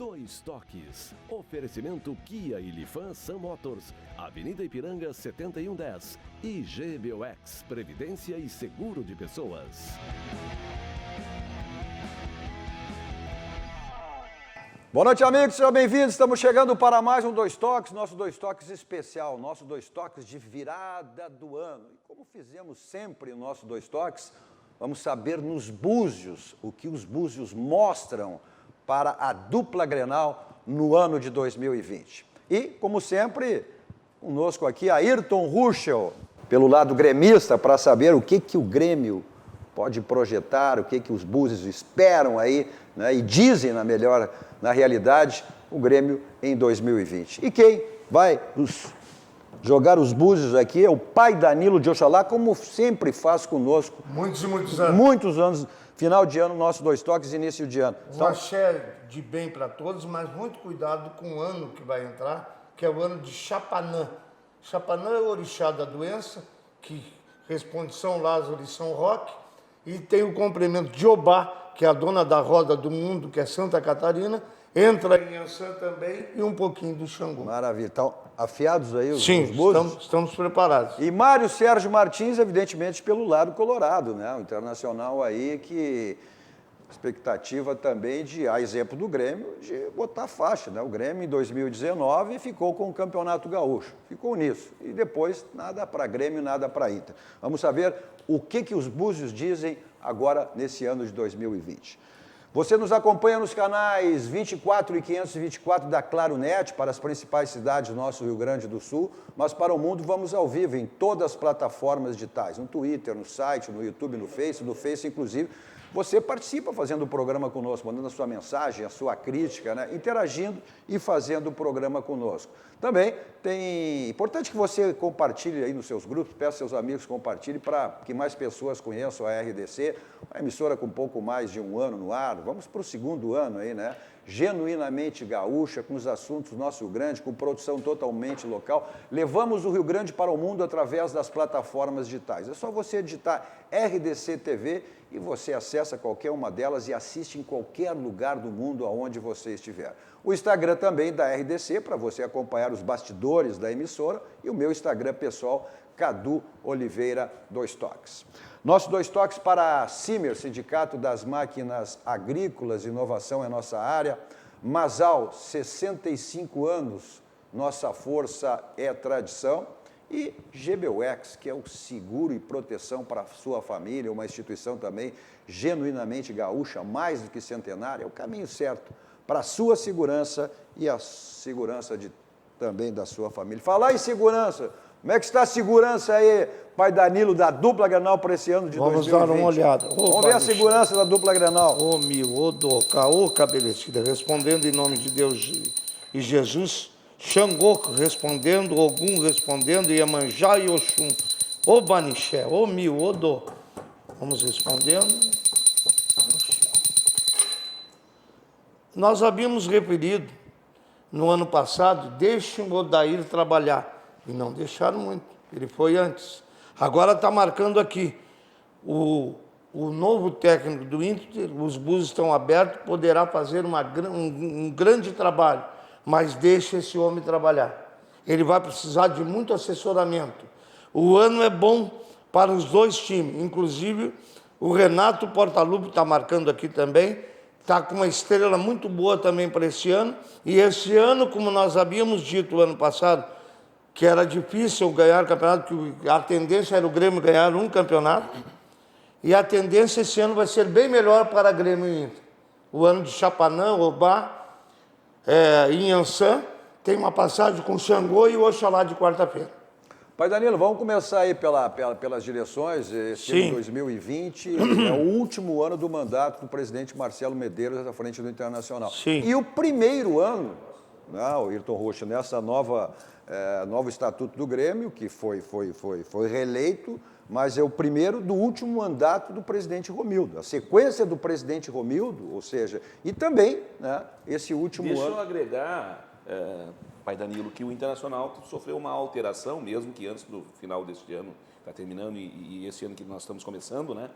Dois Toques. Oferecimento Kia e Lifan Sun Motors, Avenida Ipiranga 7110. E GBOX, Previdência e Seguro de Pessoas. Boa noite, amigos, sejam bem-vindos. Estamos chegando para mais um Dois Toques, nosso Dois Toques especial, nosso Dois Toques de virada do ano. E como fizemos sempre o nosso Dois Toques, vamos saber nos Búzios o que os Búzios mostram para a dupla Grenal no ano de 2020. E, como sempre, conosco aqui Ayrton Ruschel, pelo lado gremista, para saber o que o Grêmio pode projetar, o que os Búzios esperam aí, né, e dizem, na realidade, o Grêmio em 2020. E quem vai jogar os Búzios aqui é o pai Danilo de Oxalá, como sempre faz conosco. Muitos e muitos anos. Muitos anos. Final de ano, nosso Dois Toques, início de ano. Um axé de bem para todos, mas muito cuidado com o ano que vai entrar, que é o ano de Chapanã. Chapanã é o orixá da doença, que responde São Lázaro e São Roque, e tem o complemento de Obá, que é a dona da roda do mundo, que é Santa Catarina, entra em Ançã também e um pouquinho do Xangô. Maravilha. Então, afiados aí os Sim, Búzios? estamos preparados. E Mário Sérgio Martins, evidentemente, pelo lado colorado, né? O Internacional aí que expectativa também de, a exemplo do Grêmio, de botar faixa, né? O Grêmio em 2019 ficou com o Campeonato Gaúcho, ficou nisso. E depois nada para Grêmio, nada para Inter. Vamos saber o que os Búzios dizem agora nesse ano de 2020. Você nos acompanha nos canais 24 e 524 da Claro Net para as principais cidades do nosso Rio Grande do Sul, mas para o mundo vamos ao vivo em todas as plataformas digitais, no Twitter, no site, no YouTube, no Face inclusive. Você participa fazendo o programa conosco, mandando a sua mensagem, a sua crítica, né? Interagindo e fazendo o programa conosco. Também é importante que você compartilhe aí nos seus grupos, peça seus amigos compartilhem para que mais pessoas conheçam a RDC, uma emissora com um pouco mais de um ano no ar. Vamos para o segundo ano aí, né? Genuinamente gaúcha, com os assuntos do nosso Rio Grande, com produção totalmente local. Levamos o Rio Grande para o mundo através das plataformas digitais. É só você digitar RDC TV e você acessa qualquer uma delas e assiste em qualquer lugar do mundo aonde você estiver. O Instagram também da RDC, para você acompanhar os bastidores da emissora, e o meu Instagram pessoal, Cadu Oliveira Dois Toques. Nosso Dois Toques para a CIMER, Sindicato das Máquinas Agrícolas, inovação é nossa área. Masal, 65 anos, nossa força é tradição. E GBOX, que é o seguro e proteção para a sua família, uma instituição também genuinamente gaúcha, mais do que centenária, é o caminho certo para a sua segurança e a segurança também da sua família. Falar em segurança, como é que está a segurança aí, pai Danilo, da dupla Grenal para esse ano de 2020? Vamos dar uma olhada. Vamos ver a segurança da dupla Grenal. Ô Mil, ô Doca, ô Cabelecida, respondendo em nome de Deus e Jesus, Xangô respondendo, Ogum respondendo, Iemanjá e Oxum. Ô Banixé, ô Mil, ô Dô. Vamos respondendo. Nós havíamos referido no ano passado, deixem o Odair trabalhar. E não deixaram muito, ele foi antes. Agora está marcando aqui. O novo técnico do Inter, os Búzios estão abertos, poderá fazer um grande trabalho, mas deixe esse homem trabalhar. Ele vai precisar de muito assessoramento. O ano é bom para os dois times, inclusive o Renato Portaluppi está marcando aqui também, está com uma estrela muito boa também para esse ano, e esse ano, como nós havíamos dito o ano passado, que era difícil ganhar campeonato, que a tendência era o Grêmio ganhar um campeonato, e a tendência esse ano vai ser bem melhor para Grêmio e Inter. O ano de Chapanã, Obá, em Ançã, tem uma passagem com Xangô e o Oxalá de quarta-feira. Pai Danilo, vamos começar aí pelas direções. Esse ano 2020 é o último ano do mandato do presidente Marcelo Medeiros à frente do Internacional. Sim. E o primeiro ano, né, o Ayrton Rocha, nessa novo estatuto do Grêmio, que foi reeleito, mas é o primeiro do último mandato do presidente Romildo. A sequência do presidente Romildo, ou seja, e também, né, esse último ano... Deixa eu agregar, pai Danilo, que o Internacional sofreu uma alteração, mesmo que antes do final deste ano, está terminando, e esse ano que nós estamos começando, né?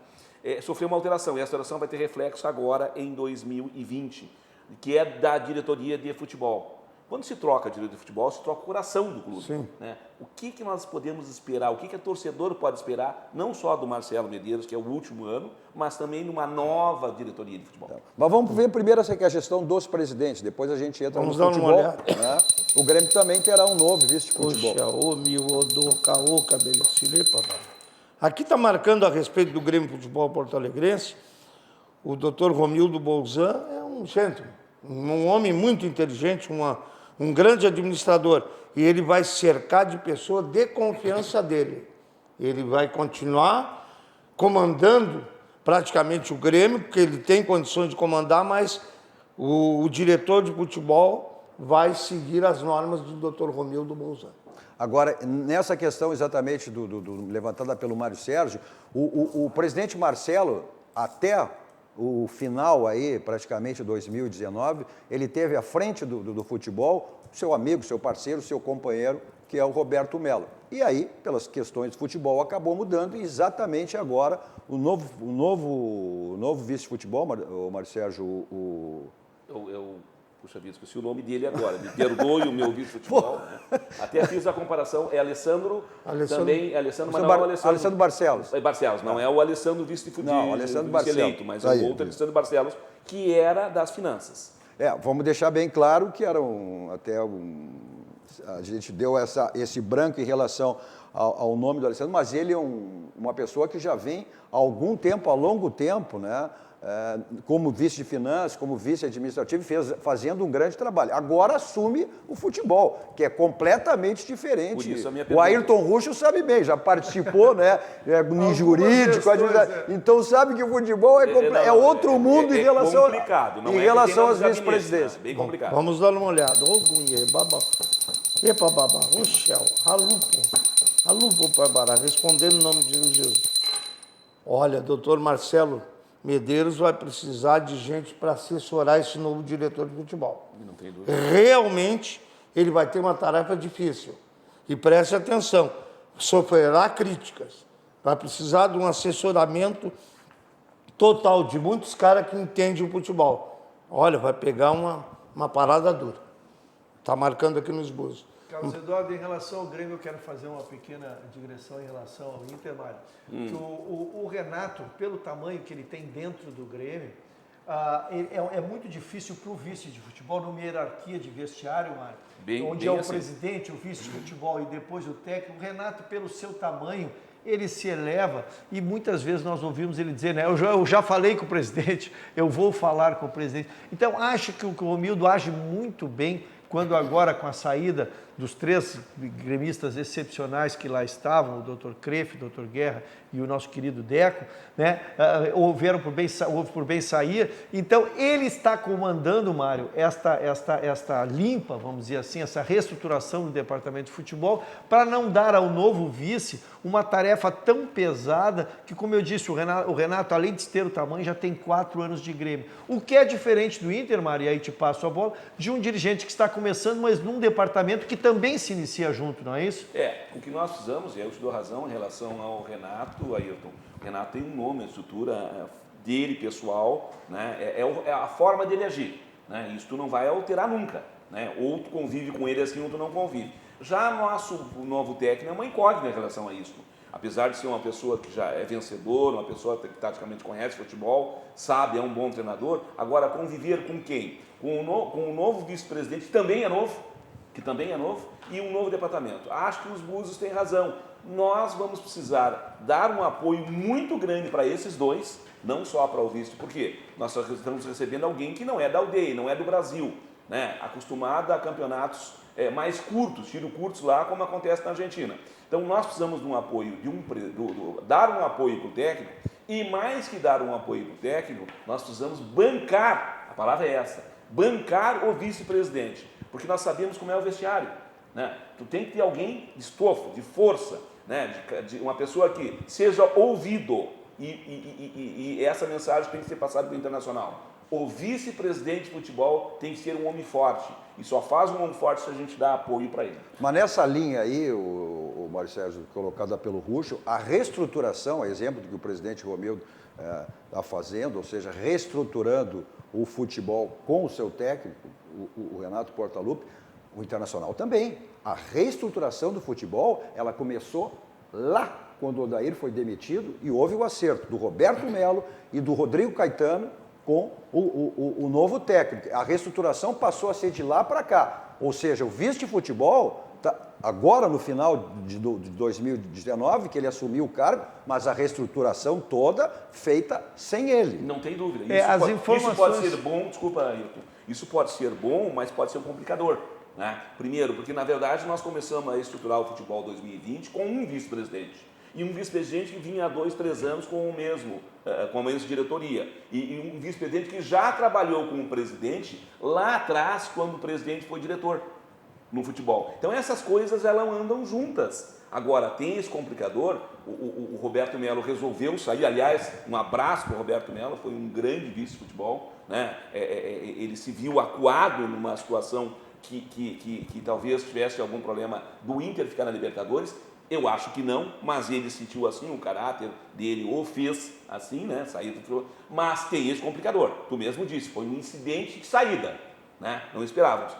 Sofreu uma alteração, e essa alteração vai ter reflexo agora em 2020. que é da diretoria de futebol. Quando se troca a diretoria de futebol, se troca o coração do clube. Sim. Né? O que nós podemos esperar, o que a torcedor pode esperar, não só do Marcelo Medeiros, que é o último ano, mas também numa nova diretoria de futebol. Mas vamos ver primeiro essa que é a gestão dos presidentes, depois a gente entra Vamos no dar futebol. uma olhada. Né? O Grêmio também terá um novo vice-futebol. Poxa, ô mil, ô do, caô, cabelo, papai. Aqui está marcando a respeito do Grêmio Futebol Porto-Alegrense, o doutor Romildo Bolzan é um gentleman, um homem muito inteligente, um grande administrador, e ele vai cercar de pessoas de confiança dele. Ele vai continuar comandando praticamente o Grêmio, porque ele tem condições de comandar, mas o diretor de futebol vai seguir as normas do Dr. Romildo Bolzan. Agora, nessa questão exatamente levantada pelo Mário Sérgio, o presidente Marcelo, até o final aí, praticamente 2019, ele teve à frente do futebol seu amigo, seu parceiro, seu companheiro, que é o Roberto Mello. E aí, pelas questões de futebol, acabou mudando e exatamente agora o novo vice-futebol, Mário Sérgio, Puxa vida, esqueci o nome dele agora, me perdoe o meu vice-futebol. Né? Até fiz a comparação, é Alessandro Barcelos. É Barcelos, não é o Alessandro vice de futebol, não, Alessandro vice-eleito, mas é o outro Alessandro Barcelos, que era das finanças. Vamos deixar bem claro que a gente deu esse branco em relação ao nome do Alessandro, mas ele é uma pessoa que já vem há algum tempo, há longo tempo, né? Como vice de finanças, como vice administrativo, fazendo um grande trabalho. Agora assume o futebol, que é completamente diferente. Por isso a minha o Ayrton Russo sabe bem, já participou, né? Em jurídico, então sabe que o futebol é outro mundo em relação às vice-presidências. Bem complicado. Vamos dar uma olhada. Ô, Gunhê, baba. Epa, baba. Ô, Shell. Alupo, Parbará. Respondendo em nome de Jesus. Olha, doutor Marcelo Medeiros vai precisar de gente para assessorar esse novo diretor de futebol. Não tem dúvida. Realmente, ele vai ter uma tarefa difícil. E preste atenção, sofrerá críticas. Vai precisar de um assessoramento total de muitos caras que entendem o futebol. Olha, vai pegar uma parada dura. Está marcando aqui no esboço. Carlos Eduardo, em relação ao Grêmio, eu quero fazer uma pequena digressão em relação ao Inter, Mário. Que o Renato, pelo tamanho que ele tem dentro do Grêmio, é muito difícil para o vice de futebol, numa hierarquia de vestiário, Mário, onde é o presidente, o vice de futebol e depois o técnico. O Renato, pelo seu tamanho, ele se eleva e muitas vezes nós ouvimos ele dizer, né, eu já falei com o presidente, eu vou falar com o presidente. Então, acho que o Romildo age muito bem quando agora, com a saída dos 3 gremistas excepcionais que lá estavam, o Dr. Crefe, o Dr. Guerra e o nosso querido Deco, né, houve por bem sair. Então, ele está comandando, Mário, esta limpa, vamos dizer assim, essa reestruturação do departamento de futebol, para não dar ao novo vice uma tarefa tão pesada que, como eu disse, o Renato, além de ter o tamanho, já tem 4 anos de Grêmio. O que é diferente do Inter, Mário, e aí te passo a bola, de um dirigente que está começando, mas num departamento que também se inicia junto, não é isso? O que nós precisamos, e eu te dou razão em relação ao Renato, Ayrton. O Renato tem um nome, a estrutura dele, pessoal, né? É a forma dele agir. Né? Isso tu não vai alterar nunca. Né? Ou tu convive com ele assim, ou tu não convive. Já o novo técnico é uma incógnita em relação a isso. Apesar de ser uma pessoa que já é vencedor, uma pessoa que taticamente conhece futebol, sabe, é um bom treinador, agora conviver com quem? Com o novo vice-presidente, que também é novo, e um novo departamento. Acho que os Búzios têm razão. Nós vamos precisar dar um apoio muito grande para esses dois, não só para o vice, porque nós estamos recebendo alguém que não é da aldeia, não é do Brasil, né? Acostumado a campeonatos mais curtos, tiro curtos lá, como acontece na Argentina. Então, nós precisamos de um apoio, dar um apoio para o técnico, e mais que dar um apoio para o técnico, nós precisamos bancar, a palavra é essa, bancar o vice-presidente, porque nós sabemos como é o vestiário. Né? Tu tem que ter alguém de estofo, de força, né? de uma pessoa que seja ouvido, e essa mensagem tem que ser passada para o internacional. O vice-presidente de futebol tem que ser um homem forte, e só faz um homem forte se a gente dá apoio para ele. Mas nessa linha aí, o Mário Sérgio, colocada pelo Russo, a reestruturação, exemplo do que o presidente Romildo está fazendo, ou seja, reestruturando o futebol com o seu técnico, o Renato Portaluppi, o Internacional também. A reestruturação do futebol, ela começou lá, quando o Odair foi demitido, e houve o acerto do Roberto Melo e do Rodrigo Caetano com o novo técnico. A reestruturação passou a ser de lá para cá. Ou seja, o vice-futebol, agora no final de 2019, que ele assumiu o cargo, mas a reestruturação toda feita sem ele. Não tem dúvida. Isso pode ser bom, desculpa, Ailton, isso pode ser bom, mas pode ser um complicador. Né? Primeiro, porque na verdade nós começamos a estruturar o futebol 2020 com um vice-presidente. E um vice-presidente que vinha há 2, 3 anos com a mesma diretoria. E um vice-presidente que já trabalhou com o presidente lá atrás, quando o presidente foi diretor no futebol. Então essas coisas elas andam juntas. Agora, tem esse complicador, o Roberto Melo resolveu sair, aliás, um abraço para o Roberto Melo, foi um grande vice-futebol, né? Ele se viu acuado numa situação que talvez tivesse algum problema do Inter ficar na Libertadores. Eu acho que não, mas ele sentiu assim, o caráter dele o fez assim, né, sair do futebol. Mas tem esse complicador, tu mesmo disse, foi um incidente de saída, né, não esperávamos.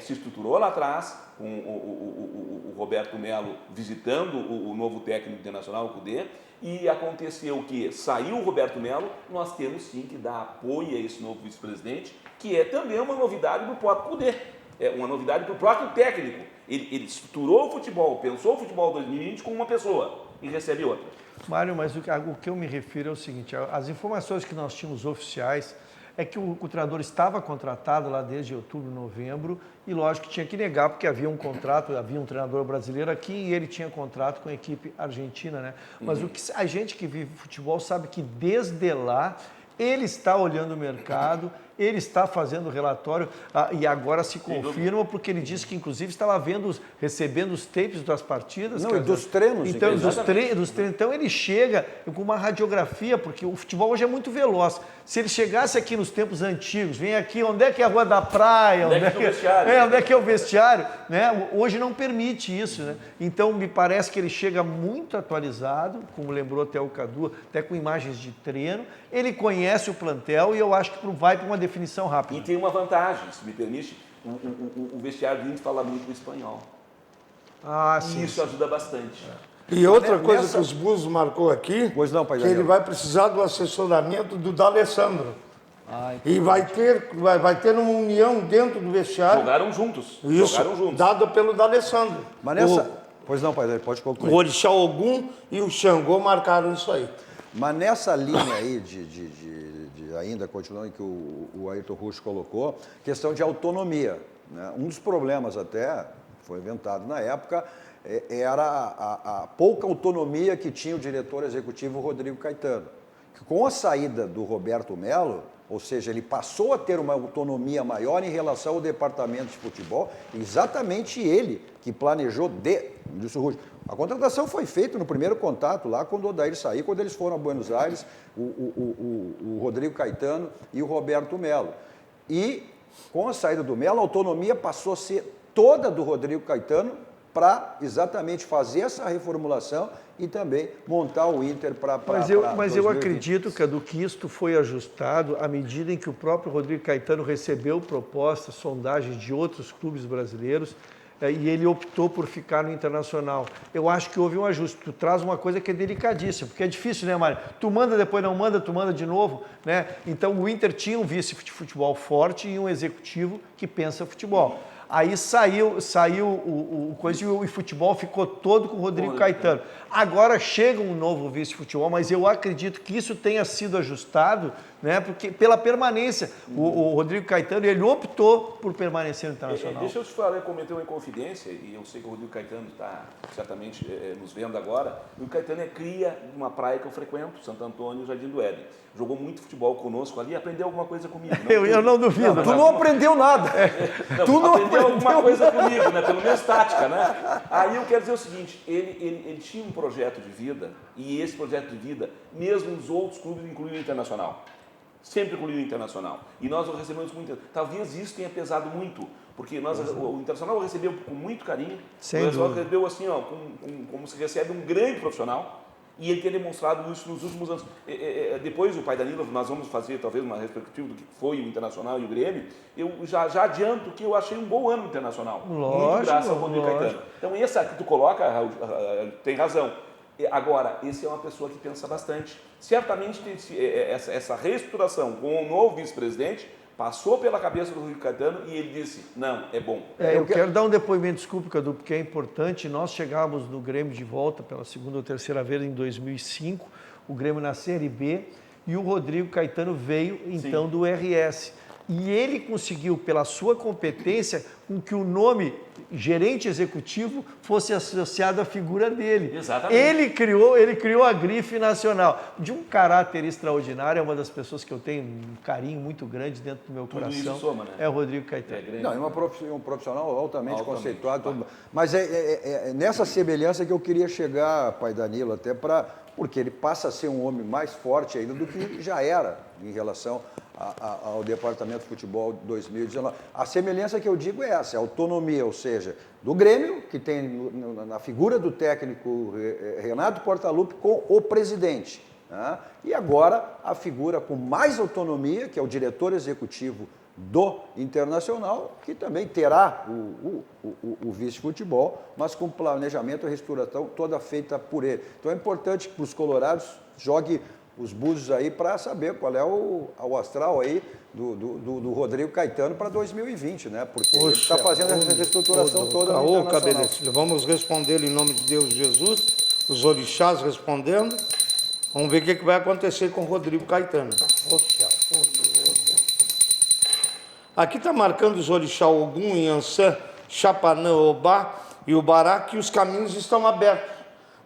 Se estruturou lá atrás, com o Roberto Melo visitando o novo técnico internacional, o Cudê, e aconteceu que saiu o Roberto Melo, nós temos sim que dar apoio a esse novo vice-presidente, que é também uma novidade do próprio Cudê, é uma novidade para o próprio técnico. Ele estruturou o futebol, pensou o futebol 2020 com uma pessoa e recebe outra. Mário, mas o que eu me refiro é o seguinte, as informações que nós tínhamos oficiais é que o treinador estava contratado lá desde outubro, novembro, e lógico que tinha que negar, porque havia um contrato, havia um treinador brasileiro aqui e ele tinha contrato com a equipe argentina, né? Mas o que a gente que vive futebol sabe que desde lá ele está olhando o mercado, ele está fazendo o relatório e agora se confirma porque ele disse que inclusive estava recebendo os tapes das partidas. Não, e dos treinos. Então, dos treinos. Então ele chega com uma radiografia, porque o futebol hoje é muito veloz. Se ele chegasse aqui nos tempos antigos, vem aqui, onde é que é a Rua da Praia? Onde é que é o vestiário? Né? Hoje não permite isso. Né? Então me parece que ele chega muito atualizado, como lembrou até o Cadu, até com imagens de treino. Ele conhece o plantel e eu acho que vai para uma definição rápida. E tem uma vantagem, se me permite, o vestiário do Inter fala muito espanhol. Sim. E isso ajuda bastante. E outra coisa que os Búzios marcou aqui, Pois não, pai que ele vai precisar do assessoramento do D'Alessandro. E vai ter uma união dentro do vestiário. Jogaram juntos. Dado pelo D'Alessandro. Mas nessa... Pois não, pai, pode concluir. O Orixá Ogum e o Xangô marcaram isso aí. Mas nessa linha aí ainda continuando que o Ayrton Russo colocou, questão de autonomia. Né? Um dos problemas até, foi inventado na época, era a pouca autonomia que tinha o diretor executivo Rodrigo Caetano. Que com a saída do Roberto Melo, ou seja, ele passou a ter uma autonomia maior em relação ao departamento de futebol, exatamente ele que planejou a contratação foi feita no primeiro contato lá quando o Odair saiu, quando eles foram a Buenos Aires, o Rodrigo Caetano e o Roberto Melo. E com a saída do Melo, a autonomia passou a ser toda do Rodrigo Caetano para exatamente fazer essa reformulação e também montar o Inter para Mas eu acredito, Cadu, que isto foi ajustado à medida em que o próprio Rodrigo Caetano recebeu propostas, sondagens de outros clubes brasileiros e ele optou por ficar no Internacional. Eu acho que houve um ajuste. Tu traz uma coisa que é delicadíssima, porque é difícil, né, Mário? Tu manda, depois não manda, tu manda de novo, né? Então o Inter tinha um vice de futebol forte e um executivo que pensa futebol. Aí saiu o coisa e o futebol ficou todo com o Rodrigo Caetano. Agora chega um novo vice-futebol, mas eu acredito que isso tenha sido ajustado, né, porque pela permanência. O Rodrigo Caetano, ele optou por permanecer no Internacional. Deixa eu te falar, cometer uma inconfidência, e eu sei que o Rodrigo Caetano está certamente nos vendo agora. O Caetano é cria de uma praia que eu frequento, Santo Antônio e Jardim do Éden. Jogou muito futebol conosco ali, aprendeu alguma coisa comigo. Eu não duvido. Tu não aprendeu nada. Tu não aprendeu alguma coisa comigo, né? Pelo menos tática, né? Aí eu quero dizer o seguinte, ele tinha um projeto de vida, e esse projeto de vida, mesmo os outros clubes, incluiu o Internacional. Sempre incluiu o Internacional. E nós o recebemos com muito... Talvez isso tenha pesado muito, porque o Internacional o recebeu com muito carinho. O Internacional recebeu assim, ó, como se recebe um grande profissional, E ele tem demonstrado isso nos últimos anos. Depois, o pai Danilo, nós vamos fazer talvez uma retrospectiva do que foi o Internacional e o Grêmio. Eu já adianto que eu achei um bom ano internacional. Lógico, muito graças ao Rodrigo lógico. Caetano. Então, essa que tu coloca, Raul, tem razão. Agora, esse é uma pessoa que pensa bastante. Certamente, essa reestruturação com o novo vice-presidente passou pela cabeça do Rodrigo Caetano e ele disse, não, é bom. Eu quero dar um depoimento, desculpe, Cadu, porque é importante. Nós chegávamos no Grêmio de volta pela segunda ou terceira vez em 2005, o Grêmio na Série B, e o Rodrigo Caetano veio, então, do RS. E ele conseguiu, pela sua competência, com que o nome gerente executivo fosse associado à figura dele. Exatamente. Ele criou a grife nacional. De um caráter extraordinário, é uma das pessoas que eu tenho um carinho muito grande dentro do meu Tudo coração. isso soma, né? É o Rodrigo Caetano. Não, é um profissional altamente conceituado. Mas é nessa semelhança que eu queria chegar, pai Danilo, até porque ele passa a ser um homem mais forte ainda do que já era em relação ao Departamento de Futebol 2019. A semelhança que eu digo é essa, a autonomia, ou seja, do Grêmio, que tem na figura do técnico Renato Portaluppi com o presidente. Né? E agora a figura com mais autonomia, que é o diretor executivo do Internacional, que também terá o vice-futebol, mas com planejamento e reestruturação toda feita por ele. Então é importante que os colorados joguem os búzios aí para saber qual é o astral aí do Rodrigo Caetano para 2020, né? Porque ele está fazendo essa reestruturação toda no Internacional. Cabelecilha, vamos responder em nome de Deus Jesus, os orixás respondendo. Vamos ver o que vai acontecer com o Rodrigo Caetano. Aqui está marcando os orixá Ogum, Yansan, Chapanã, Obá e Ubará, que os caminhos estão abertos.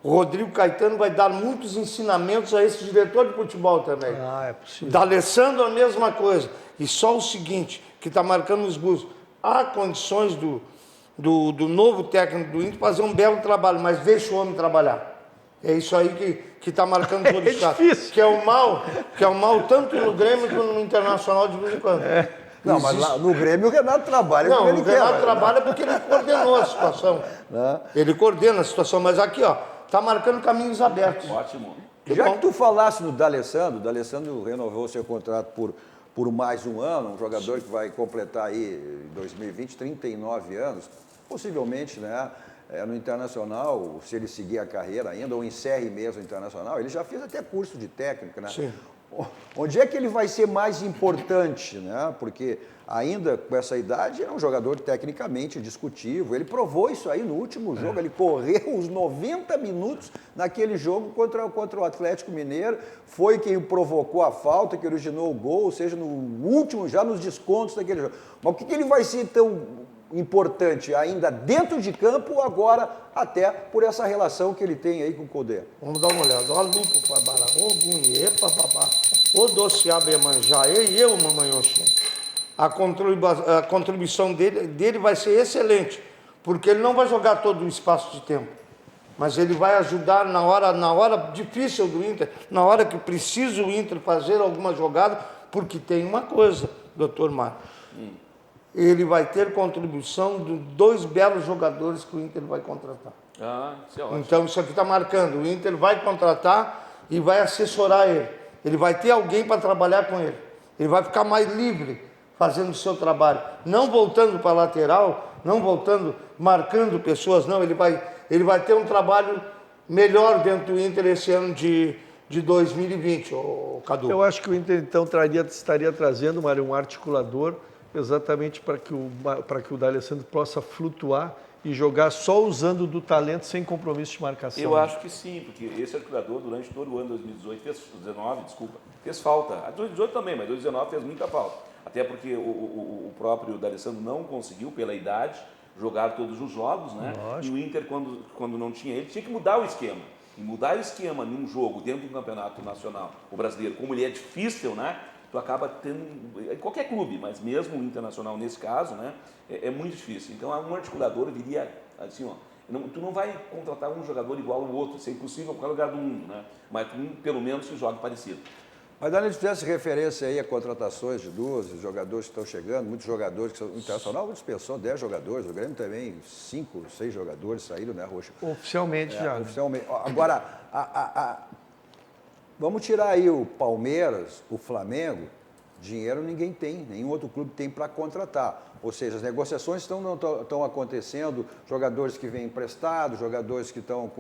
O Rodrigo Caetano vai dar muitos ensinamentos a esse diretor de futebol também. É possível. Da Alessandro a mesma coisa. E só o seguinte, que está marcando os búzios. Há condições do novo técnico do Inter fazer um belo trabalho, mas deixa o homem trabalhar. É isso aí que está marcando os orixás. difícil. Que é o mal tanto no Grêmio quanto no Internacional de vez em quando. Não, mas lá no Grêmio o Renato trabalha como ele o quer. Renato trabalha porque ele coordenou a situação. Ele coordena a situação, mas aqui, ó, está marcando caminhos abertos. Ótimo. Já que tu falasse do D'Alessandro renovou seu contrato por mais um ano, um jogador que vai completar aí em 2020 39 anos, possivelmente, né, no Internacional, se ele seguir a carreira ainda, ou encerre mesmo o Internacional, ele já fez até curso de técnico, né? Sim. Onde é que ele vai ser mais importante, né? Porque ainda com essa idade é um jogador tecnicamente discutível. Ele provou isso aí no último jogo, ele correu os 90 minutos naquele jogo contra o Atlético Mineiro, foi quem provocou a falta, que originou o gol, ou seja, no último, já nos descontos daquele jogo. Mas por que ele vai ser tão importante ainda dentro de campo ou agora até por essa relação que ele tem aí com o Codê? Vamos dar uma olhada. Olha o lupo, babara, o gunhê, babá, o doceabe manjá, e eu, mamãe Oxum. A contribuição dele vai ser excelente, porque ele não vai jogar todo o espaço de tempo, mas ele vai ajudar na hora difícil do Inter, na hora que precisa o Inter fazer alguma jogada, porque tem uma coisa, doutor Marcos. Ele vai ter contribuição de 2 belos jogadores que o Inter vai contratar. Isso é ótimo. Então, isso aqui está marcando. O Inter vai contratar e vai assessorar ele. Ele vai ter alguém para trabalhar com ele. Ele vai ficar mais livre fazendo o seu trabalho. Não voltando para a lateral, não voltando, marcando pessoas, não. Ele vai ter um trabalho melhor dentro do Inter esse ano de 2020, Cadu. Eu acho que o Inter, então, estaria trazendo, Mário, um articulador exatamente para que o D'Alessandro possa flutuar e jogar só usando do talento sem compromisso de marcação. Eu acho que sim, porque esse articulador durante todo o ano 2019 fez falta. A 2018 também, mas 2019 fez muita falta. Até porque o próprio D'Alessandro não conseguiu, pela idade, jogar todos os jogos, né? Lógico. E o Inter, quando não tinha ele, tinha que mudar o esquema. E mudar o esquema num jogo dentro do campeonato nacional, o brasileiro, como ele é difícil, né? Tu acaba tendo, em qualquer clube, mas mesmo o Internacional nesse caso, né, é muito difícil. Então, um articulador viria assim, ó, tu não vai contratar um jogador igual ao outro, isso é impossível por lugar do mundo, né, mas pelo menos que jogue parecido. Mas Dani, fizesse referência aí a contratações de jogadores que estão chegando, muitos jogadores que são... O Internacional dispensou 10 jogadores, o Grêmio também 5, 6 jogadores saíram, né, Rocha? Oficialmente já. Oficialmente. Agora, Vamos tirar aí o Palmeiras, o Flamengo, dinheiro ninguém tem, nenhum outro clube tem para contratar. Ou seja, as negociações estão acontecendo, jogadores que vêm emprestados, jogadores que estão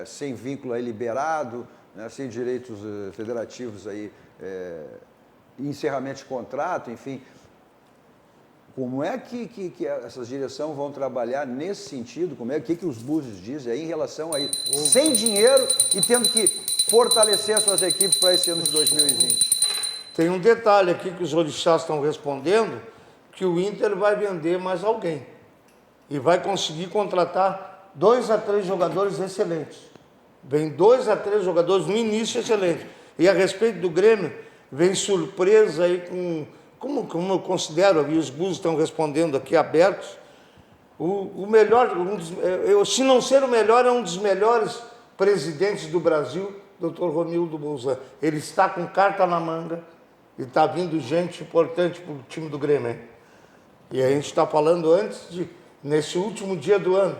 sem vínculo aí liberado, né, sem direitos federativos aí, encerramento de contrato, enfim. Como é que essas direções vão trabalhar nesse sentido? Como é que os Búzios dizem aí em relação a isso? Sem dinheiro e tendo que fortalecer as suas equipes para esse ano de 2020. Tem um detalhe aqui que os orixás estão respondendo, que o Inter vai vender mais alguém. E vai conseguir contratar 2 a 3 jogadores excelentes. Vem 2 a 3 jogadores no início excelentes. E a respeito do Grêmio, vem surpresa aí com... Como eu considero, e os Búzios estão respondendo aqui abertos, o melhor, se não ser o melhor, é um dos melhores presidentes do Brasil, Dr. Romildo Bolzan. Ele está com carta na manga e está vindo gente importante para o time do Grêmio. Hein? E a gente está falando nesse último dia do ano.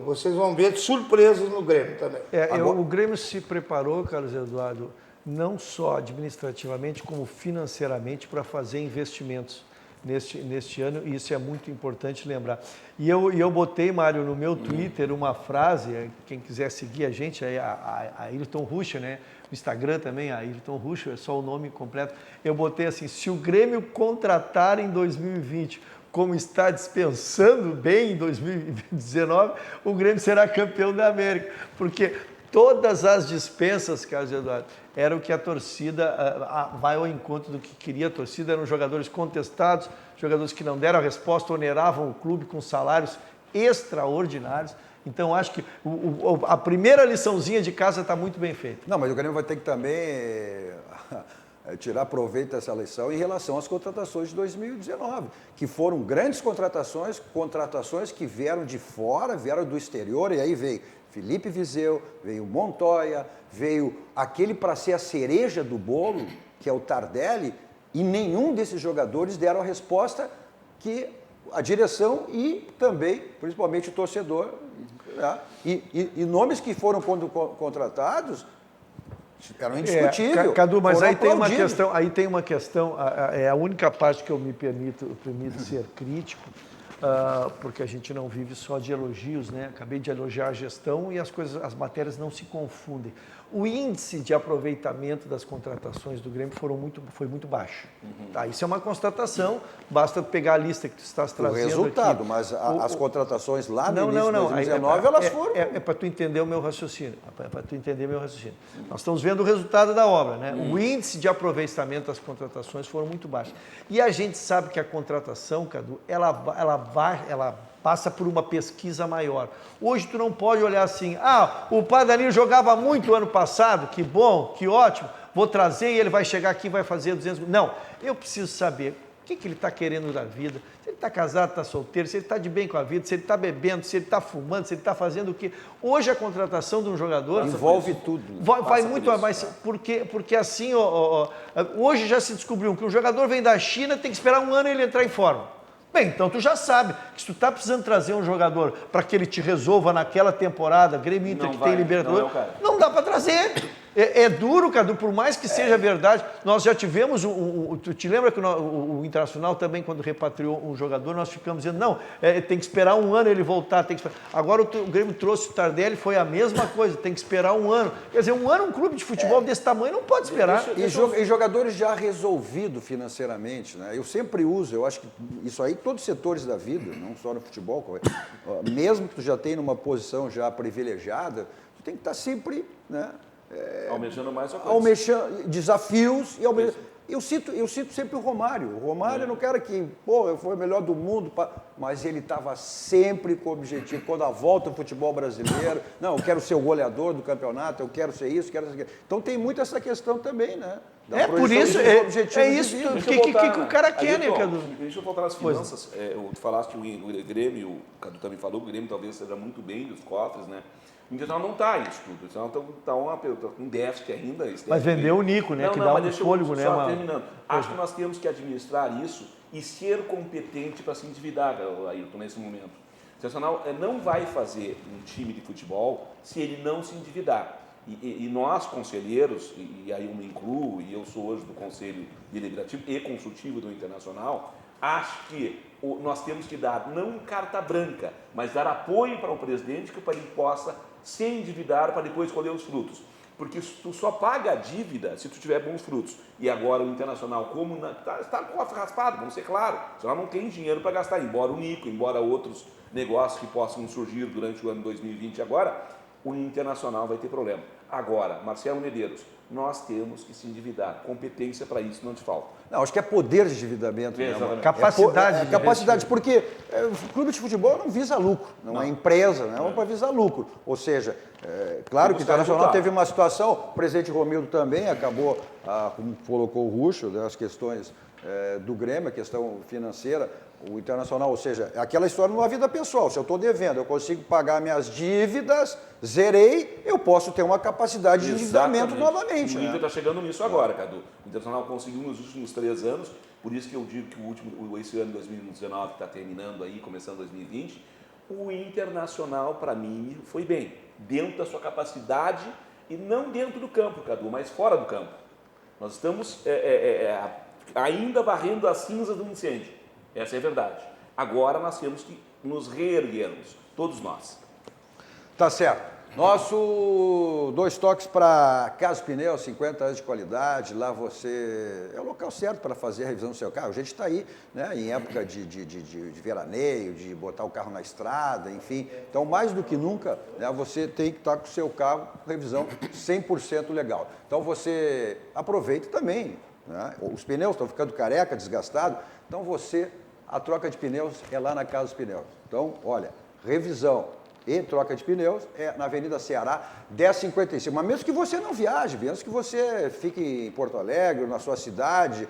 Vocês vão ver surpresas no Grêmio também. O Grêmio se preparou, Carlos Eduardo, não só administrativamente, como financeiramente, para fazer investimentos neste ano, e isso é muito importante lembrar. E eu botei, Mário, no meu Twitter uma frase, quem quiser seguir a gente, a Ayrton Ruxa, né? No Instagram também, a Ayrton Ruxa, é só o nome completo. Eu botei assim, se o Grêmio contratar em 2020, como está dispensando bem em 2019, o Grêmio será campeão da América, porque todas as dispensas, Carlos Eduardo, era o que a torcida vai ao encontro do que queria a torcida, eram jogadores contestados, jogadores que não deram a resposta, oneravam o clube com salários extraordinários. Então, acho que a primeira liçãozinha de casa está muito bem feita. Não, mas o Grêmio vai ter que também tirar proveito dessa lição em relação às contratações de 2019, que foram grandes contratações que vieram de fora, vieram do exterior, e aí veio Felipe Viseu, veio Montoya, veio aquele para ser a cereja do bolo, que é o Tardelli, e nenhum desses jogadores deram a resposta que a direção e também, principalmente o torcedor, né? E nomes que foram contratados eram indiscutíveis. Cadu, mas aí tem uma questão, é a única parte que eu me permito ser crítico, porque a gente não vive só de elogios, né? Acabei de elogiar a gestão e as matérias não se confundem. O índice de aproveitamento das contratações do Grêmio foi muito baixo. Tá, isso é uma constatação, basta pegar a lista que tu estás trazendo aqui. O resultado, mas as contratações lá no início de 2019, elas foram... É para tu entender o meu raciocínio. Nós estamos vendo o resultado da obra, né? O índice de aproveitamento das contratações foram muito baixos. E a gente sabe que a contratação, Cadu, ela passa por uma pesquisa maior. Hoje tu não pode olhar assim, o Padre jogava muito ano passado, que bom, que ótimo, vou trazer e ele vai chegar aqui e vai fazer 200... Não, eu preciso saber o que ele está querendo da vida, se ele está casado, está solteiro, se ele está de bem com a vida, se ele está bebendo, se ele está fumando, se ele está fazendo o quê. Hoje a contratação de um jogador... Envolve tudo. Vai muito mais, porque assim, hoje já se descobriu que um jogador vem da China, tem que esperar um ano e ele entrar em forma. Bem, então tu já sabe que se tu está precisando trazer um jogador para que ele te resolva naquela temporada, Grêmio Inter que tem Libertadores, não dá para trazer. É duro, Cadu, por mais que seja verdade. Nós já tivemos, tu te lembra que o Internacional também, quando repatriou um jogador, nós ficamos dizendo, não, tem que esperar um ano ele voltar. Agora o Grêmio trouxe o Tardelli, foi a mesma coisa, tem que esperar um ano. Quer dizer, um ano um clube de futebol desse tamanho não pode esperar. E jogadores já resolvidos financeiramente, né? Eu sempre uso, eu acho que isso aí, todos os setores da vida, não só no futebol, mesmo que tu já tenha numa posição já privilegiada, tu tem que estar sempre, né? Almejando mais uma coisa. Almejando desafios. Eu cito sempre o Romário. O Romário era um cara que, foi o melhor do mundo, mas ele estava sempre com o objetivo. Quando a volta ao futebol brasileiro, não, eu quero ser o goleador do campeonato, eu quero ser isso, quero ser aquilo. Então tem muito essa questão também, né? Por isso, é isso que o cara quer, né, Cadu? Deixa eu voltar nas finanças. Tu falaste que o Grêmio, o Cadu também falou, o Grêmio talvez seja muito bem dos cofres, né? O Internacional não está isso tudo, o Internacional está com déficit ainda. Mas vendeu o Nico, né? Que dá um fôlego, né? Terminando. Acho que nós temos que administrar isso e ser competente para se endividar, Ayrton, nesse momento. Internacional não vai fazer um time de futebol se ele não se endividar. E nós, conselheiros, e aí eu me incluo, e eu sou hoje do Conselho Deliberativo e Consultivo do Internacional, acho que nós temos que dar, não carta branca, mas dar apoio para o presidente para ele possa se endividar para depois colher os frutos. Porque tu só paga a dívida se tu tiver bons frutos. E agora o Internacional, como está com o cofre raspado, vamos ser claros, senão não tem dinheiro para gastar, embora o Nico, embora outros negócios que possam surgir durante o ano 2020 agora, o Internacional vai ter problema. Agora, Marcelo Medeiros, nós temos que se endividar. Competência para isso não te falta. Não, acho que é poder de endividamento. Exatamente. Capacidade. Capacidade, porque o clube de futebol não visa lucro, não é empresa, não é para visar lucro. Ou seja, claro que o Internacional teve uma situação, o presidente Romildo também acabou, como colocou o Ruschel, né, as questões do Grêmio, a questão financeira, o Internacional, ou seja, aquela história numa vida pessoal, se eu estou devendo, eu consigo pagar minhas dívidas, zerei, eu posso ter uma capacidade de endividamento novamente. O Inter está chegando nisso agora, Cadu. O Internacional conseguiu nos últimos 3 anos, por isso que eu digo que esse ano 2019 que está terminando aí, começando 2020, o Internacional, para mim, foi bem, dentro da sua capacidade e não dentro do campo, Cadu, mas fora do campo. Nós estamos ainda varrendo as cinzas do incêndio. Essa é a verdade. Agora nós temos que nos reerguermos, todos nós. Tá certo. Nosso 2 toques para Casa Pneus, 50 anos de qualidade. Lá você é o local certo para fazer a revisão do seu carro. A gente está aí, né, em época de veraneio, de botar o carro na estrada, enfim. Então, mais do que nunca, né, você tem que estar com o seu carro com revisão 100% legal. Então, você aproveita também, né? Os pneus estão ficando careca, desgastados. Então, a troca de pneus é lá na Casa dos Pneus. Então, olha, revisão e troca de pneus é na Avenida Ceará, 1055. Mas mesmo que você não viaje, mesmo que você fique em Porto Alegre, na sua cidade,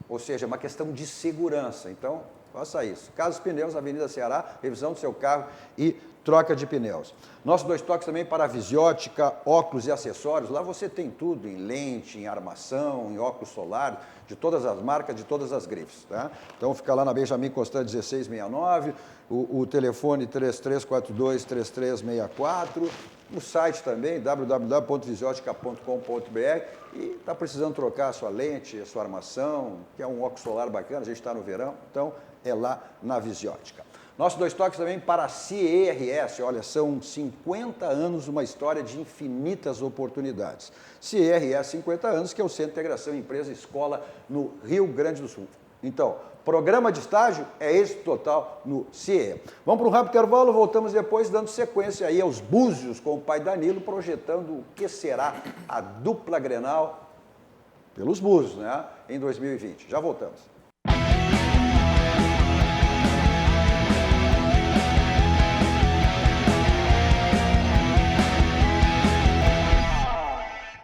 ou seja, é uma questão de segurança. Então, faça isso. Casa dos Pneus, Avenida Ceará, revisão do seu carro e troca de pneus. Nossos 2 toques também para a Visiótica, óculos e acessórios. Lá você tem tudo, em lente, em armação, em óculos solar, de todas as marcas, de todas as grifes. Tá? Então fica lá na Benjamin Constant 1669, o telefone 3342-3364, o site também, www.visiotica.com.br, e está precisando trocar a sua lente, a sua armação, que é um óculos solar bacana, a gente está no verão, então é lá na Visiótica. Nossos 2 toques também para a CERS, olha, são 50 anos, uma história de infinitas oportunidades. CERS 50 anos, que é o Centro de Integração Empresa Escola no Rio Grande do Sul. Então, programa de estágio é êxito total no CIE. Vamos para um rápido intervalo, voltamos depois dando sequência aí aos Búzios com o pai Danilo, projetando o que será a dupla Grenal pelos Búzios, né, em 2020. Já voltamos.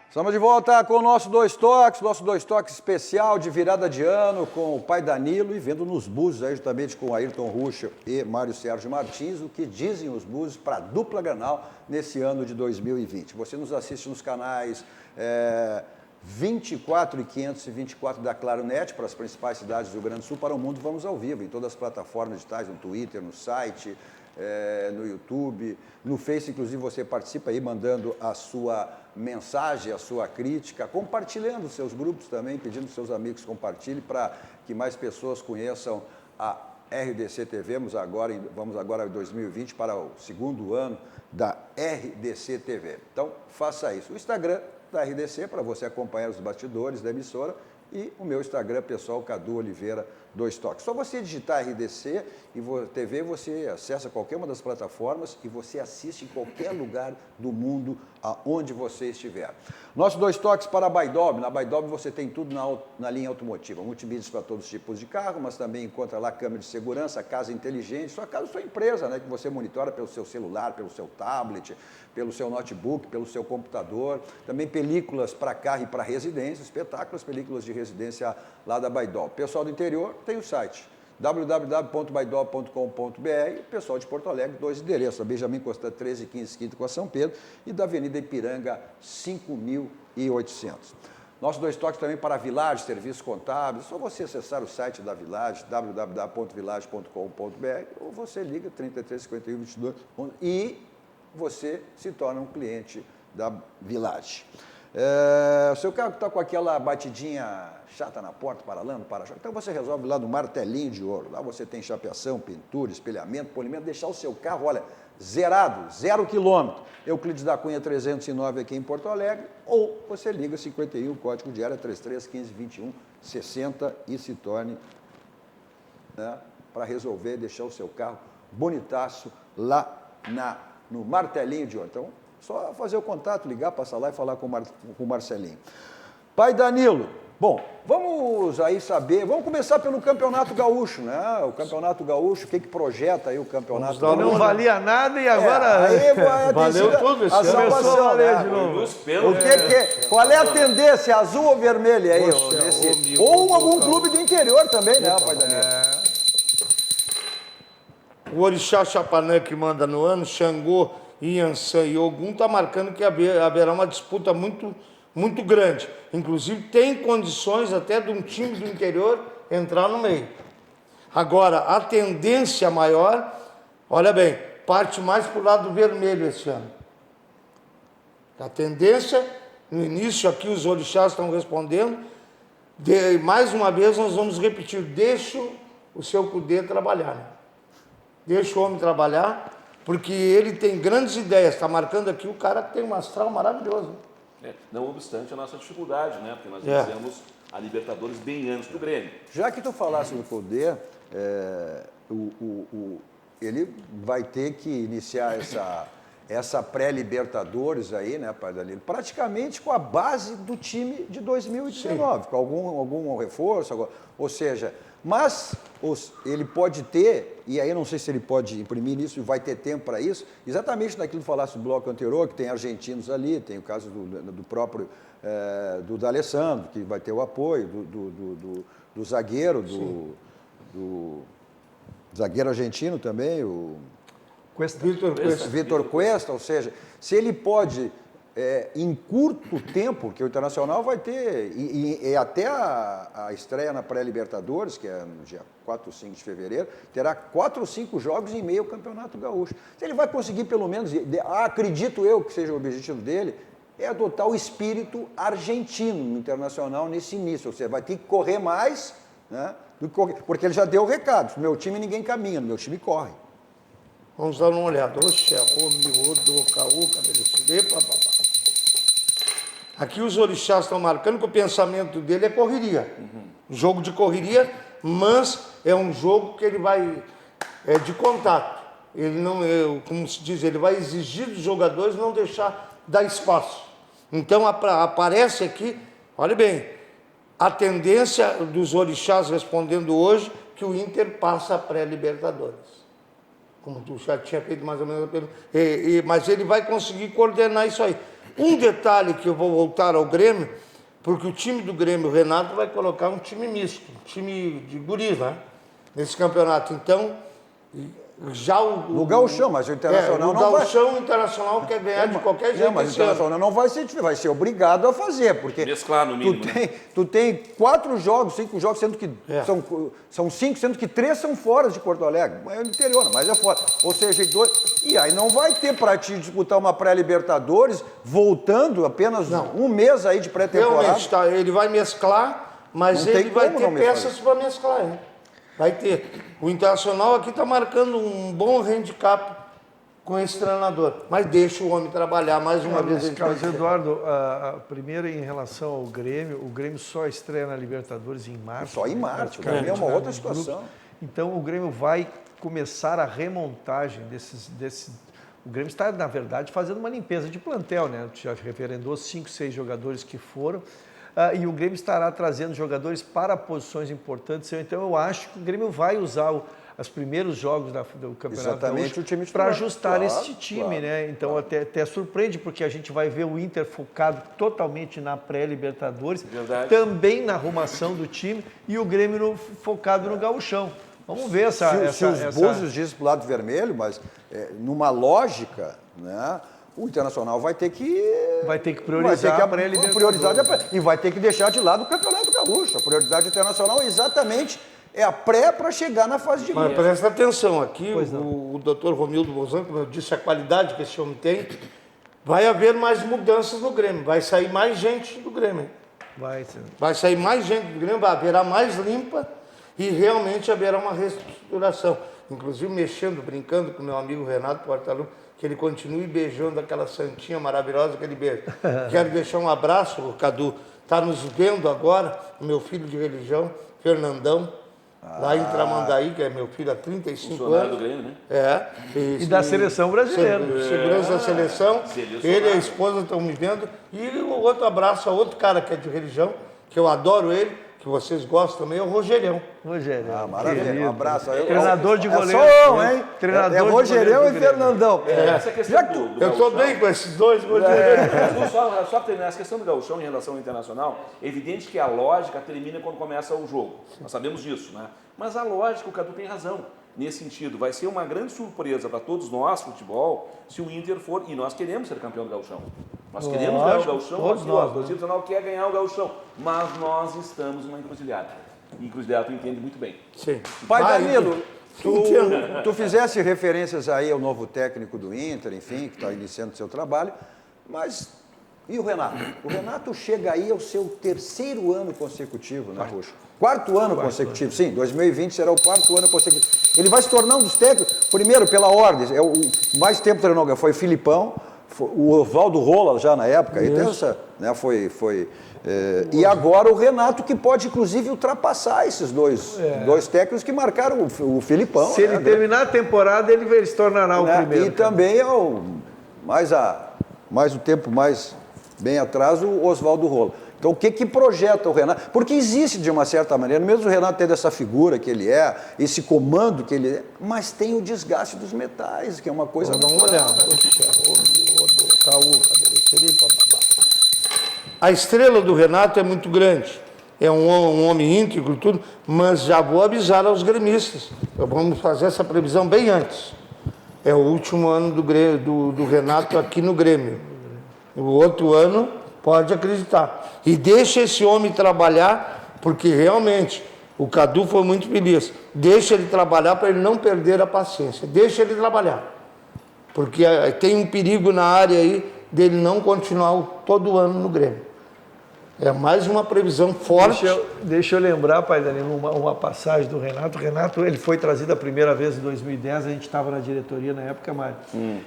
Estamos de volta com o nosso 2 toques especial de virada de ano com o pai Danilo e vendo nos Búzios, aí justamente com Ayrton Ruschel e Mário Sérgio Martins, o que dizem os Búzios para a dupla Grenal nesse ano de 2020. Você nos assiste nos canais 24 e 524 da Claro Net para as principais cidades do Rio Grande do Sul, para o mundo vamos ao vivo, em todas as plataformas digitais, no Twitter, no site, no YouTube, no Face, inclusive você participa aí mandando a sua mensagem, a sua crítica, compartilhando os seus grupos também, pedindo que seus amigos compartilhem para que mais pessoas conheçam a RDC TV. Vamos agora em 2020 para o 2º ano da RDC TV. Então, faça isso. O Instagram da RDC para você acompanhar os bastidores da emissora e o meu Instagram pessoal, Cadu Oliveira 2 toques. Só você digitar RDC e TV, você acessa qualquer uma das plataformas e você assiste em qualquer lugar do mundo aonde você estiver. Nossos 2 toques para a Baidob. Na Baidob você tem tudo na linha automotiva. Multimídias para todos os tipos de carro, mas também encontra lá câmera de segurança, casa inteligente, sua casa, sua empresa, né, que você monitora pelo seu celular, pelo seu tablet, pelo seu notebook, pelo seu computador. Também películas para carro e para residência, espetáculos, películas de residência lá da Baidob. Pessoal do interior tem o site www.baidob.com.br. Pessoal de Porto Alegre, 2 endereços, a Benjamin Constant 1315 Quinta com a São Pedro e da Avenida Ipiranga 5800. Nossos 2 toques também para a Village, serviços contábeis. É só você acessar o site da Village, www.village.com.br, ou você liga 33 51 22 e você se torna um cliente da Village. O seu carro está com aquela batidinha chata na porta, paralando, para-choque, então você resolve lá no Martelinho de Ouro. Lá você tem chapeação, pintura, espelhamento, polimento, deixar o seu carro, olha, zerado, 0 quilômetro. Euclides da Cunha 309 aqui em Porto Alegre, ou você liga 51, código de área 33 15 21 60 e se torne, né, para resolver deixar o seu carro bonitaço lá no Martelinho de Ouro. Então, só fazer o contato, ligar, passar lá e falar com o Marcelinho. Pai Danilo, bom, vamos aí saber, vamos começar pelo Campeonato Gaúcho, né? O Campeonato Gaúcho, o que projeta aí o Campeonato Gaúcho? Não valia nada e agora... Valeu tudo esse a ano. salvação, Começou a valer né? de novo. Qual é a tendência, azul ou vermelho aí? Ou algum clube do interior também, né, Pai Danilo? O Orixá Chapanã que manda no ano, Xangô, Iansã e Ogum, está marcando que haverá uma disputa muito grande. Inclusive, tem condições até de um time do interior entrar no meio. Agora, a tendência maior, olha bem, parte mais para o lado vermelho esse ano. A tendência, no início aqui os orixás estão respondendo, mais uma vez nós vamos repetir, deixa o seu Cudê trabalhar. Né? Deixa o homem trabalhar, porque ele tem grandes ideias. Está marcando aqui o cara que tem um astral maravilhoso. Não obstante a nossa dificuldade, né? Porque nós iniciamos a Libertadores bem antes do Grêmio. Já que tu falasse do Cudê, ele vai ter que iniciar essa pré-Libertadores aí, né, Pai Danilo? Praticamente com a base do time de 2019, com algum reforço, ou seja, mas ele pode ter, e aí eu não sei se ele pode imprimir isso e vai ter tempo para isso, exatamente naquilo que falasse do bloco anterior, que tem argentinos ali, tem o caso do próprio do D'Alessandro, que vai ter o apoio, do zagueiro, do zagueiro argentino também, o Vitor Cuesta, ou seja, se ele pode, em curto tempo, que o Internacional vai ter, e até a estreia na pré-Libertadores, que é no dia 4 ou 5 de fevereiro, terá 4 ou 5 jogos em meio ao Campeonato Gaúcho. Se ele vai conseguir pelo menos, acredito eu que seja o objetivo dele, é adotar o espírito argentino no Internacional nesse início, ou seja, vai ter que correr mais, né, porque ele já deu o recado, no meu time ninguém caminha, no meu time corre. Vamos dar uma olhada. Aqui os orixás estão marcando que o pensamento dele é correria. Jogo de correria, mas é um jogo que ele vai de contato. Ele não, como se diz, ele vai exigir dos jogadores não deixar dar espaço. Então aparece aqui, olha bem, a tendência dos orixás respondendo hoje que o Inter passa a pré-Libertadores. Como tu já tinha feito mais ou menos a pergunta. Mas ele vai conseguir coordenar isso aí. Um detalhe que eu vou voltar ao Grêmio, porque o time do Grêmio, o Renato, vai colocar um time misto, um time de guris, né? Nesse campeonato. Então, já no Gauchão, mas o Internacional não vai. O Gauchão, o Internacional quer ganhar de qualquer jeito. Mas o Internacional não vai ser obrigado a fazer, porque mesclar no mínimo. Tu tem 4 jogos, 5 jogos, sendo que são 5, sendo que 3 são fora de Porto Alegre. É no interior, mas é fora. Ou seja, 2. E aí não vai ter para ti disputar uma pré-Libertadores, voltando apenas um mês aí de pré-temporada. Realmente, tá, ele vai mesclar, mas ele vai ter peças para mesclar, hein? Vai ter. O Internacional aqui está marcando um bom handicap com esse treinador. Mas deixa o homem trabalhar mais uma vez. Nesse caso, Eduardo, primeiro em relação ao Grêmio, o Grêmio só estreia na Libertadores em março. Só em março, o Grêmio é uma outra situação. Então o Grêmio vai começar a remontagem desses. O Grêmio está, na verdade, fazendo uma limpeza de plantel, né? Já referendou 5, 6 jogadores que foram. E o Grêmio estará trazendo jogadores para posições importantes. Então, eu acho que o Grêmio vai usar os primeiros jogos do Campeonato Gaúcho para ajustar esse time, né? Então, até surpreende, porque a gente vai ver o Inter focado totalmente na pré-Libertadores, também na arrumação do time, e o Grêmio focado no Gauchão. Vamos ver se os Búzios dizem para o lado vermelho, mas numa lógica, né? o Internacional vai ter que priorizar para ele e vai ter que deixar de lado o Campeonato Gaúcho. A prioridade internacional exatamente é a pré para chegar na fase de Mas grupo. presta atenção, aqui o doutor Romildo Bozan, como eu disse, a qualidade que esse homem tem, vai haver mais mudanças no Grêmio, vai sair mais gente do Grêmio. Vai sair mais gente do Grêmio, haverá mais limpa e realmente haverá uma reestruturação. Inclusive mexendo, brincando com meu amigo Renato Portaluppi, que ele continue beijando aquela santinha maravilhosa que ele beija. Quero deixar um abraço, o Cadu, está nos vendo agora, o meu filho de religião, Fernandão, lá em Tramandaí, que é meu filho há 35 anos. Do Grêmio, né? E da seleção brasileira. Segurança da seleção. Ele e a esposa estão me vendo. E o outro abraço a outro cara que é de religião, que eu adoro ele, que vocês gostam também, é o Rogerião. Rogerião. Maravilha, um abraço. Treinador de goleiro. É só um, hein? Treinador é Rogerião de e Fernandão. Essa questão do Eu estou bem com esses dois, Rogerião. Só terminar, essa questão do gauchão em relação ao internacional, é evidente que a lógica termina quando começa o jogo. Nós sabemos disso, né? Mas a lógica, o Cadu tem razão. Nesse sentido, vai ser uma grande surpresa para todos nós, futebol, se o Inter for, e nós queremos ser campeão do gauchão. Nós queremos ganhar o gauchão, todos nós, o Internacional quer ganhar o gauchão, mas nós estamos numa encruzilhada. E encruzilhada tu entende muito bem. Sim. Pai Danilo, tu fizesse referências aí ao novo técnico do Inter, enfim, que está iniciando o seu trabalho, mas e o Renato? O Renato chega aí ao seu 3º ano consecutivo, né, Ruxo? 4º ano consecutivo, sim, 2020 será o 4º ano consecutivo. Ele vai se tornar um dos técnicos, primeiro pela ordem, é o mais tempo treinou, foi o Filipão, o Oswaldo Rola já na época, e essa, né, e agora o Renato, que pode inclusive ultrapassar esses dois técnicos que marcaram o Filipão. Se ele terminar a temporada, ele se tornará o primeiro. E também é mais o tempo mais bem atrás, o Oswaldo Rola. Então, o que projeta o Renato? Porque existe, de uma certa maneira, mesmo o Renato tendo essa figura que ele é, esse comando que ele é, mas tem o desgaste dos metais, que é uma coisa... Vamos olhar. A estrela do Renato é muito grande. É um homem íntegro e tudo, mas já vou avisar aos gremistas. Vamos fazer essa previsão bem antes. É o último ano do Renato aqui no Grêmio. O outro ano, pode acreditar. E deixa esse homem trabalhar, porque realmente o Cadu foi muito feliz. Deixa ele trabalhar para ele não perder a paciência. Deixa ele trabalhar. Porque tem um perigo na área aí dele não continuar todo ano no Grêmio. É mais uma previsão forte. Deixa eu lembrar, pai Danilo, uma passagem do Renato. O Renato, ele foi trazido a primeira vez em 2010, a gente estava na diretoria na época, Mário.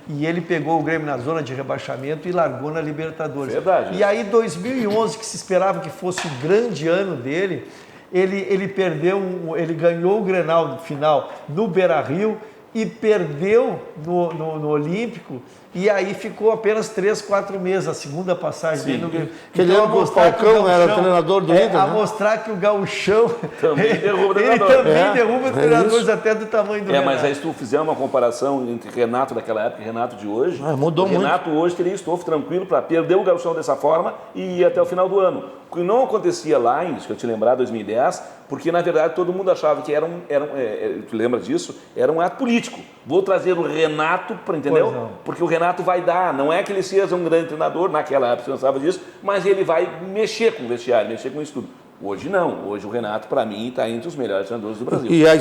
E ele pegou o Grêmio na zona de rebaixamento e largou na Libertadores. Verdade. E aí, 2011, que se esperava que fosse o grande ano dele, ele ganhou o Grenal no final no Beira-Rio e perdeu no Olímpico. E aí ficou apenas 3, 4 meses, a segunda passagem dele no Grêmio. Aquele ano que o Falcão era treinador do Inter, a mostrar que o gauchão também derruba ele também derruba treinadores até do tamanho do Renato. Mas aí se tu fizer uma comparação entre Renato daquela época e Renato de hoje, mudou muito. Renato hoje teria estofo tranquilo para perder o gauchão dessa forma e ir até o final do ano. O que não acontecia lá, deixa eu te lembrar, 2010, porque na verdade todo mundo achava que tu lembra disso? Era um ato político. Vou trazer o Renato, entendeu? Porque o Renato vai dar, não é que ele seja um grande treinador, naquela época você não sabia disso, mas ele vai mexer com o vestiário, mexer com isso tudo. Hoje não, hoje o Renato, para mim, está entre os melhores treinadores do Brasil. E a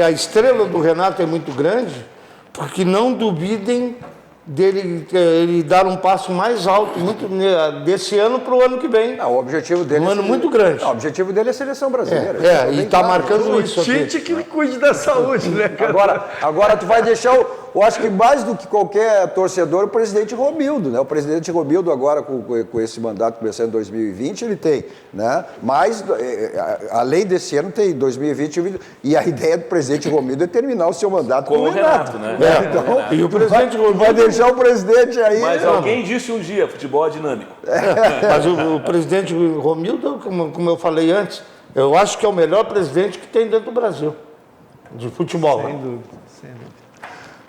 estrela do Renato é muito grande, porque não duvidem dele ele dar um passo mais alto desse ano para o ano que vem. O objetivo dele um ano muito grande. O objetivo dele é a seleção brasileira. E está marcando isso aqui. Tite que cuide da saúde, né, cara? Agora tu vai deixar, eu acho que mais do que qualquer torcedor, o presidente Romildo, né? O presidente Romildo agora com esse mandato começando em 2020, ele tem, né? Mas, além desse ano, tem 2020 e a ideia do presidente Romildo é terminar o seu mandato com o Renato, né? Então, e o presidente Romildo vai deixar o presidente aí... Mas alguém disse um dia, futebol é dinâmico. Mas o presidente Romildo, como eu falei antes, eu acho que é o melhor presidente que tem dentro do Brasil, de futebol. Sem dúvida, sem dúvida.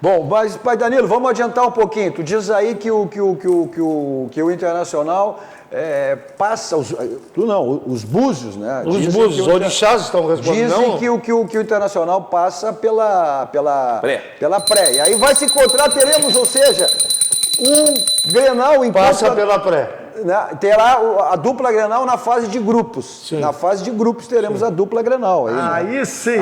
Bom, mas, pai Danilo, vamos adiantar um pouquinho. Tu diz aí que o Internacional passa... os búzios, né? Os búzios, os orixás estão respondendo. Dizem que o Internacional passa pela pré. E aí vai se encontrar, teremos, ou seja, o Grenal Passa pela pré. terá a dupla Grenal na fase de grupos. Sim. Na fase de grupos teremos a dupla Grenal. Aí, né? Aí sim.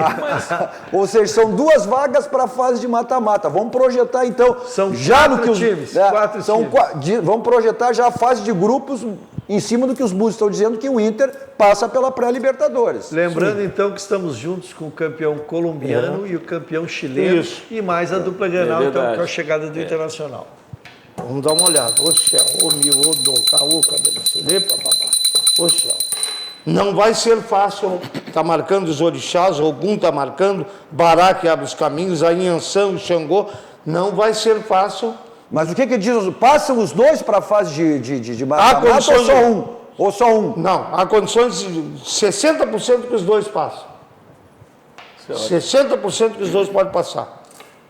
Ou seja, são 2 vagas para a fase de mata-mata. Vamos projetar então São já 4 no que os times, né, 4 são times. vamos projetar já a fase de grupos em cima do que os búzios estão dizendo, que o Inter passa pela pré-Libertadores. Lembrando então que estamos juntos com o campeão colombiano e o campeão chileno. Isso. E mais a dupla Grenal, então, verdade. com a chegada do Internacional. Vamos dar uma olhada. Ô céu, ô mil, ô doca, ô cabelo, papapá. Ô céu. Não vai ser fácil. Está marcando os orixás, Ogum está marcando, Bará que abre os caminhos, a Inhansã, o Xangô. Não vai ser fácil. Mas o que diz? Passam os dois para a fase de mata-mata ou condições só de- um? Ou só um? Não, há condições de 60% que os dois passam. 60% que os dois podem passar.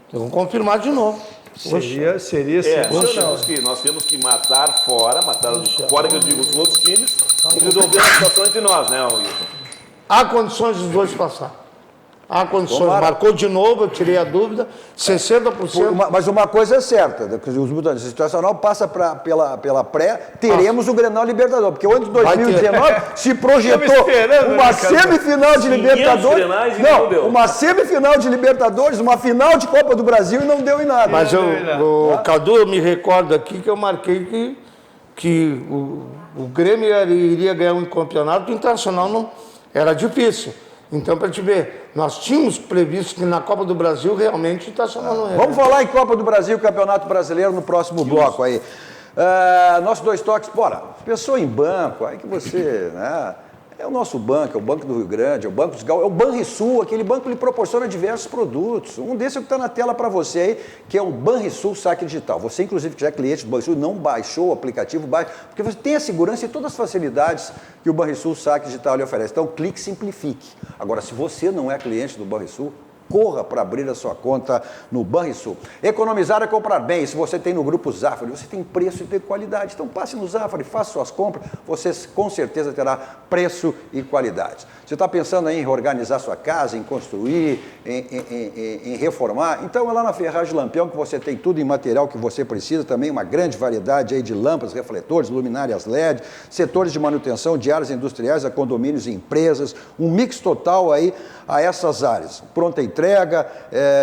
Então, vamos confirmar de novo. Seria nós sensacional. temos que matar fora que eu digo os outros times, e resolver a situação entre nós, né, Wilson? Há condições dos dois passar. Há condições. Tomara. Marcou de novo, eu tirei a dúvida. 60%. Mas uma coisa é certa, né, que os mudanças, o Internacional passa pela pré, teremos o Grenal Libertador, porque o ano de 2019 se projetou Estamos esperando, uma né, cara? semifinal de 500 Libertadores, Grenais e não deu. uma semifinal de Libertadores, uma final de Copa do Brasil e não deu em nada. Mas o Cadu, eu me recordo aqui que eu marquei que o Grêmio iria ganhar um campeonato, o Internacional não era difícil. Então, para te ver, nós tínhamos previsto que na Copa do Brasil realmente o Internacional não era. Vamos falar em Copa do Brasil, Campeonato Brasileiro no próximo bloco aí. Nossos 2 toques, bora. Pensou em banco, aí que você, né? É o nosso banco, é o Banco do Rio Grande, é o Banco dos Gaúchos, é o Banrisul, aquele banco que lhe proporciona diversos produtos. Um desses é o que está na tela para você aí, que é o Banrisul Saque Digital. Você, inclusive, que já é cliente do Banrisul, não baixou o aplicativo, baixa, porque você tem a segurança e todas as facilidades que o Banrisul Saque Digital lhe oferece. Então, clique e simplifique. Agora, se você não é cliente do Banrisul, corra para abrir a sua conta no Banrisul. Economizar é comprar bem. Se você tem no Grupo Zafari, você tem preço e tem qualidade. Então passe no Zafari, faça suas compras, você com certeza terá preço e qualidade. Você está pensando aí em reorganizar sua casa, em construir, em reformar? Então é lá na Ferragem Lampião que você tem tudo em material que você precisa, também uma grande variedade aí de lâmpadas, refletores, luminárias LED, setores de manutenção de áreas industriais a condomínios e empresas, um mix total aí a essas áreas. Pronta entrega,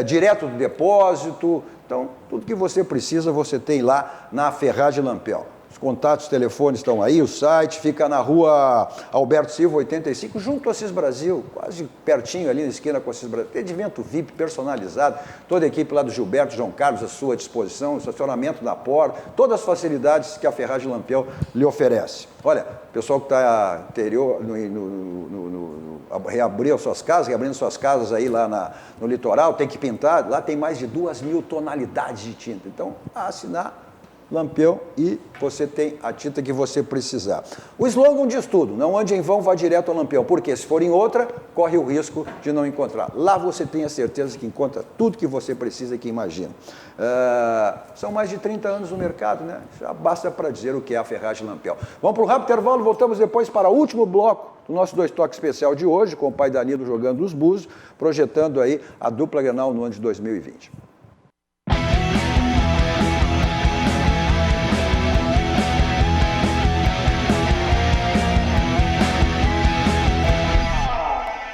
direto do depósito. Então, tudo que você precisa, você tem lá na Ferragem Lampião. Os contatos, os telefones estão aí, o site fica na rua Alberto Silva, 85, junto ao Assis Brasil, quase pertinho ali na esquina com o Assis Brasil. Atendimento VIP personalizado, toda a equipe lá do Gilberto, João Carlos à sua disposição, estacionamento na porta, todas as facilidades que a Ferragem Lampião lhe oferece. Olha, o pessoal que está interior, reabrindo suas casas aí lá no litoral, tem que pintar, lá tem mais de 2.000 tonalidades de tinta. Então, a assinar Lampião e você tem a tinta que você precisar. O slogan diz tudo, não ande em vão, vá direto ao Lampião, porque se for em outra, corre o risco de não encontrar. Lá você tem a certeza que encontra tudo que você precisa e que imagina. São mais de 30 anos no mercado, né? Já basta para dizer o que é a Ferragem Lampião. Vamos para um rápido intervalo, voltamos depois para o último bloco do nosso 2 toques especial de hoje, com o pai Danilo jogando os búzios, projetando aí a dupla Grenal no ano de 2020.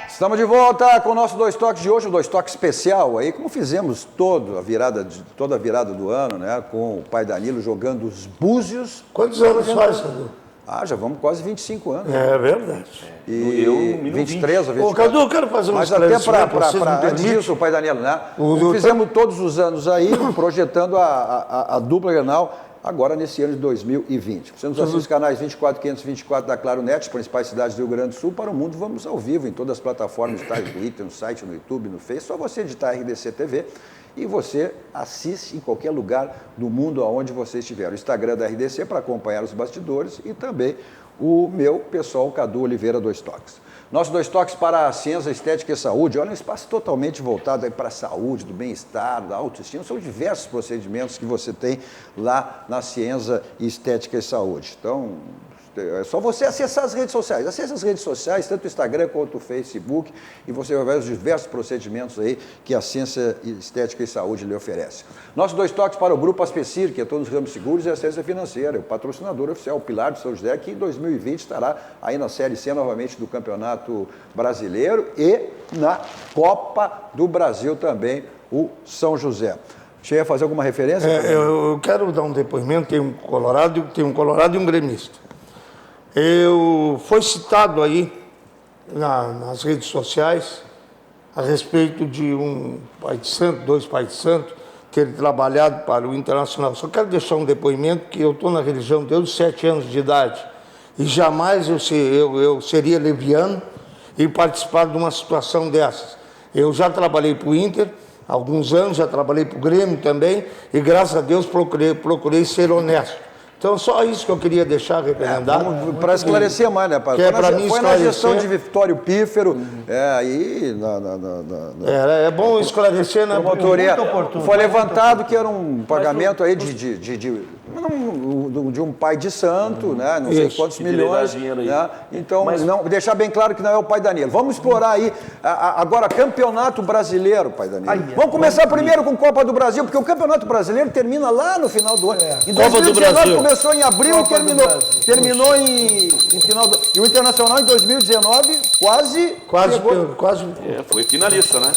Estamos de volta com o nosso 2 toques de hoje, o 2 toques especial aí, como fizemos toda a virada do ano, né? Com o pai Danilo jogando os búzios. Quantos anos faz, Cadu? Já vamos quase 25 anos. É verdade. E Eu, no 23 ou 24. Ô, Cadu, eu quero fazer um Mas até esclarecimento, vocês me antes permitem? disso, pai Danilo, né? O Fizemos todos os anos aí, projetando a dupla Grenal, agora nesse ano de 2020. Você nos assiste os canais 24 524 da Claro Net, as principais cidades do Rio Grande do Sul, para o mundo vamos ao vivo em todas as plataformas, no Twitter, no site, no YouTube, no Face, só você digitar RDC TV e você assiste em qualquer lugar do mundo aonde você estiver. O Instagram da RDC para acompanhar os bastidores e também o meu pessoal, Cadu Oliveira 2 Toques. Nossos 2 toques para a ciência, estética e saúde. Olha, um espaço totalmente voltado aí para a saúde, do bem-estar, da autoestima. São diversos procedimentos que você tem lá na ciência, estética e saúde. Então, É só você acessar as redes sociais. Acesse as redes sociais, tanto o Instagram quanto o Facebook, e você vai ver os diversos procedimentos aí que a Ciência Estética e Saúde lhe oferece. Nossos 2 toques para o Grupo Aspecir, que é todos os ramos seguros e assistência financeira, o patrocinador oficial, o Pilar de São José, que em 2020 estará aí na Série C novamente do Campeonato Brasileiro e na Copa do Brasil também, o São José. Você ia fazer alguma referência? Eu quero dar um depoimento, tem um colorado e um gremista. Foi citado aí nas redes sociais a respeito de um pai de santo, 2 pais de santo, ter trabalhado para o Internacional. Só quero deixar um depoimento que eu estou na religião desde os 7 anos de idade e jamais eu seria leviano e participar de uma situação dessas. Eu já trabalhei para o Inter há alguns anos, já trabalhei para o Grêmio também e graças a Deus procurei ser honesto. Então, só isso que eu queria deixar representado. Para esclarecer mais, né, pai? Foi na gestão de Vitório Pífero, aí... É bom esclarecer, né? Promotoria, foi levantado que era um pagamento aí de um pai de santo, né? Não sei quantos milhões. Né? Então, não, deixar bem claro que não é o pai Danilo. Vamos explorar aí agora Campeonato Brasileiro, pai Danilo. Vamos começar primeiro com Copa do Brasil, porque o Campeonato Brasileiro termina lá no final do ano. Em 2019 começou em abril e terminou em final do... E o Internacional em 2019 quase foi finalista, né?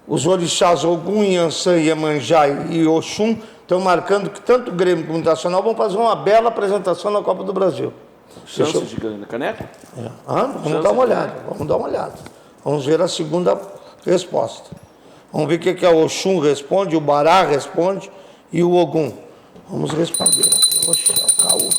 Os orixás Ogum, Iansã, Iemanjá e Oxum estão marcando que tanto o Grêmio como o Internacional vão fazer uma bela apresentação na Copa do Brasil. Chances de ganhar caneca? Vamos dar uma olhada. Vamos ver a segunda resposta. Vamos ver o que o Oxum responde, o Bará responde e o Ogum. Vamos responder. Oxe, o caô,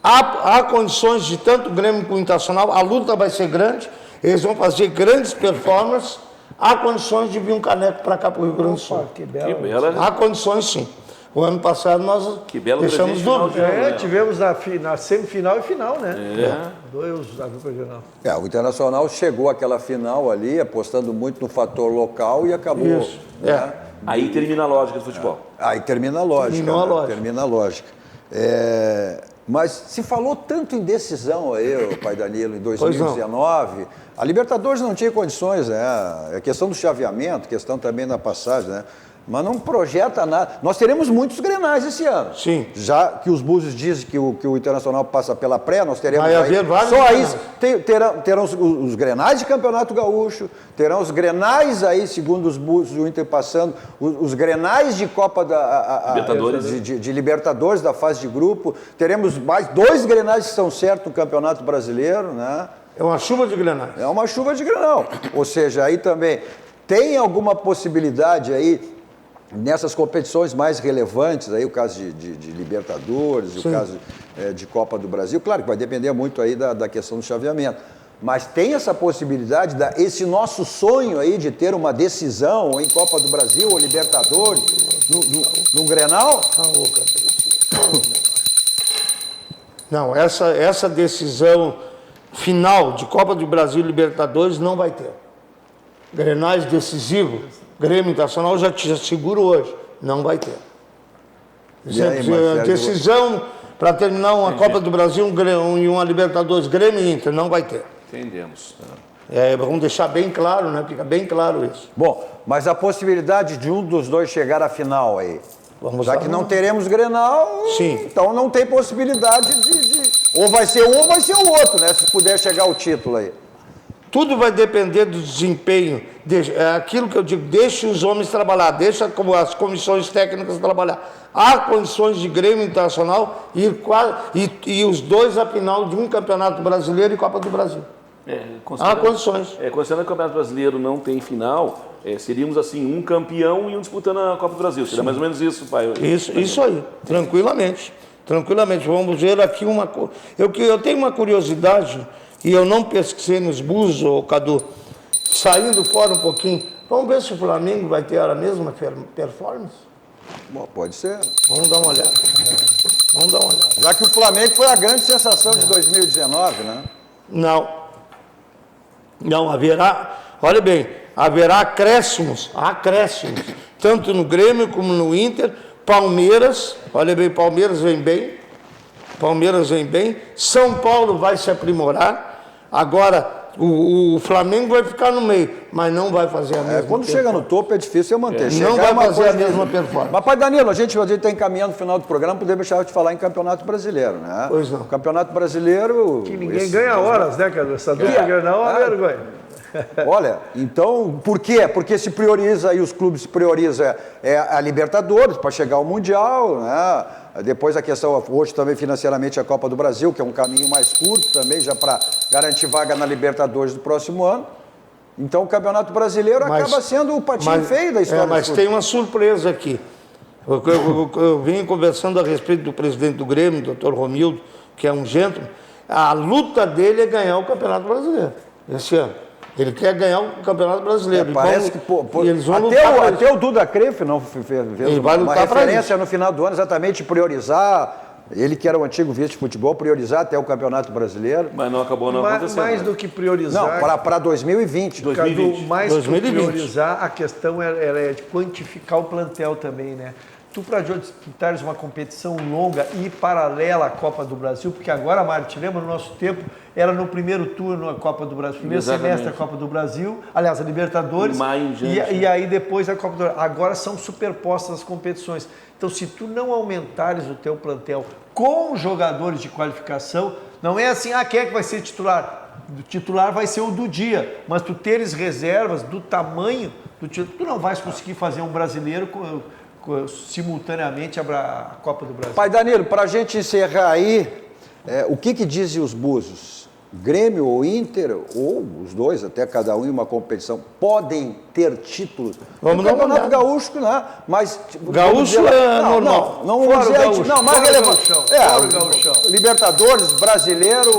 há condições de tanto o Grêmio como o Internacional, a luta vai ser grande, eles vão fazer grandes performances, há condições de vir um caneco para cá para o Rio Grande do Sul. Que bela. Há condições sim. O ano passado nós deixamos dúvida. Tivemos na semifinal e final, né? Dois da Copa Regional. O Internacional chegou àquela final ali, apostando muito no fator local e acabou. Isso. Né? Aí termina a lógica do futebol. Aí termina a lógica. Termina a lógica. Mas se falou tanto em decisão aí, pai Danilo, em 2019, a Libertadores não tinha condições, né? É questão do chaveamento, questão também da passagem, né? Mas não projeta nada. Nós teremos muitos grenais esse ano. Sim. Já que os búzios dizem que o Internacional passa pela pré, nós teremos vai haver vários só aí grenais. terão os grenais de Campeonato Gaúcho, terão os grenais aí, segundo os búzios do Inter passando, os grenais de Copa Libertadores. De Libertadores, da fase de grupo. Teremos mais 2 grenais que estão certos no Campeonato Brasileiro, né? É uma chuva de grenais. É uma chuva de grenal. Ou seja, aí também tem alguma possibilidade aí nessas competições mais relevantes, aí o caso de Libertadores, o caso de Copa do Brasil, claro que vai depender muito aí da questão do chaveamento, mas tem essa possibilidade, esse nosso sonho aí de ter uma decisão em Copa do Brasil ou Libertadores, no Grenal? Não, essa decisão final de Copa do Brasil e Libertadores não vai ter. Grenais decisivos, Grêmio Internacional já te asseguro hoje, não vai ter. Decisão para terminar uma Copa do Brasil e uma Libertadores, Grêmio e Inter, não vai ter. Entendemos. Vamos deixar bem claro, né? Fica bem claro isso. Bom, mas a possibilidade de um dos dois chegar à final aí, já que não teremos Grenal, sim. Então não tem possibilidade ou vai ser um ou vai ser o outro, né? Se puder chegar ao título aí. Tudo vai depender do desempenho. É aquilo que eu digo, deixe os homens trabalhar, deixa as comissões técnicas trabalhar. Há condições de Grêmio Internacional e os dois à final de um Campeonato Brasileiro e Copa do Brasil. Há condições. Considerando que o Campeonato Brasileiro não tem final, seríamos assim, um campeão e um disputando a Copa do Brasil. Seria mais ou menos isso, pai? Isso aí, tranquilamente. Vamos ver aqui uma coisa. Eu tenho uma curiosidade, e eu não pesquisei nos búzios, Cadu, saindo fora um pouquinho, vamos ver se o Flamengo vai ter a mesma performance? Bom, pode ser. Vamos dar uma olhada. Já que o Flamengo foi a grande sensação de 2019, né? Não haverá, olha bem, haverá acréscimos, tanto no Grêmio como no Inter, Palmeiras, olha bem, Palmeiras vem bem. São Paulo vai se aprimorar. Agora, o Flamengo vai ficar no meio, mas não vai fazer a mesma quando chega no topo é difícil manter. Não vai fazer a mesma performance. Mas, pai Danilo, a gente está encaminhando o final do programa, podemos deixar de falar em Campeonato Brasileiro, né? Pois não. O Campeonato Brasileiro... Que ninguém ganha horas, né, cara? Essa dupla ganhar é uma vergonha. Olha, então, por quê? Porque se prioriza, e os clubes priorizam a Libertadores para chegar ao Mundial, né? Depois a questão, hoje também financeiramente a Copa do Brasil, que é um caminho mais curto também, já para garantir vaga na Libertadores do próximo ano. Então o Campeonato Brasileiro acaba sendo o patinho feio da história. Mas tem uma surpresa aqui. Eu venho conversando a respeito do presidente do Grêmio, doutor Romildo, que é um gentleman. A luta dele é ganhar o Campeonato Brasileiro esse ano. Ele quer ganhar o Campeonato Brasileiro. Parece que eles vão até o Duda Crefe não fez uma referência no final do ano exatamente priorizar, ele que era o antigo vice de futebol, priorizar até o Campeonato Brasileiro. Mas não acabou não acontecendo. Mais do que priorizar... Não, para 2020. Cadu, mais do que priorizar, a questão é de quantificar o plantel também, né? Tu, para disputares uma competição longa e paralela à Copa do Brasil, porque agora, Mário, te lembra, no nosso tempo, era no primeiro turno a Copa do Brasil, primeiro semestre a Copa do Brasil, aliás, a Libertadores, e aí depois a Copa do Brasil. Agora são superpostas as competições. Então, se tu não aumentares o teu plantel com jogadores de qualificação, não é assim, quem é que vai ser titular? O titular vai ser o do dia, mas tu teres reservas do tamanho do titular, tu não vais conseguir fazer um brasileiro simultaneamente a Copa do Brasil. Pai Danilo, para a gente encerrar aí, o que dizem os búzios? Grêmio ou Inter, ou os dois, até cada um em uma competição, podem ter títulos? Vamos no Campeonato Gaúcho, né? Mas... Gaúcho é normal. Não vamos dizer... Não, mais relevante. Libertadores, Brasileiro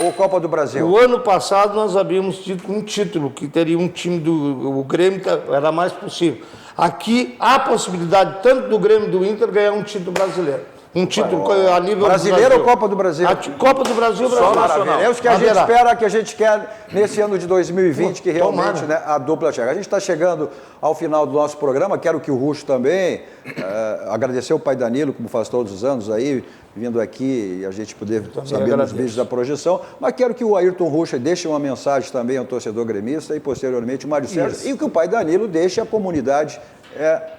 ou Copa do Brasil? No ano passado nós havíamos tido um título, que teria um time do Grêmio, era mais possível. Aqui há a possibilidade, tanto do Grêmio e do Inter, ganhar um título brasileiro. Um título a nível brasileiro ou Copa do Brasil? Copa do Brasil, Só nacional. É o que a gente espera, que a gente quer nesse ano de 2020, que realmente, né, a dupla chega. A gente está chegando ao final do nosso programa, quero que o Ruxo também agradecer o pai Danilo, como faz todos os anos aí, vindo aqui e a gente poder saber nos vídeos da projeção, mas quero que o Ayrton Ruxo deixe uma mensagem também ao torcedor gremista e posteriormente o Mário Sérgio, e que o pai Danilo deixe à comunidade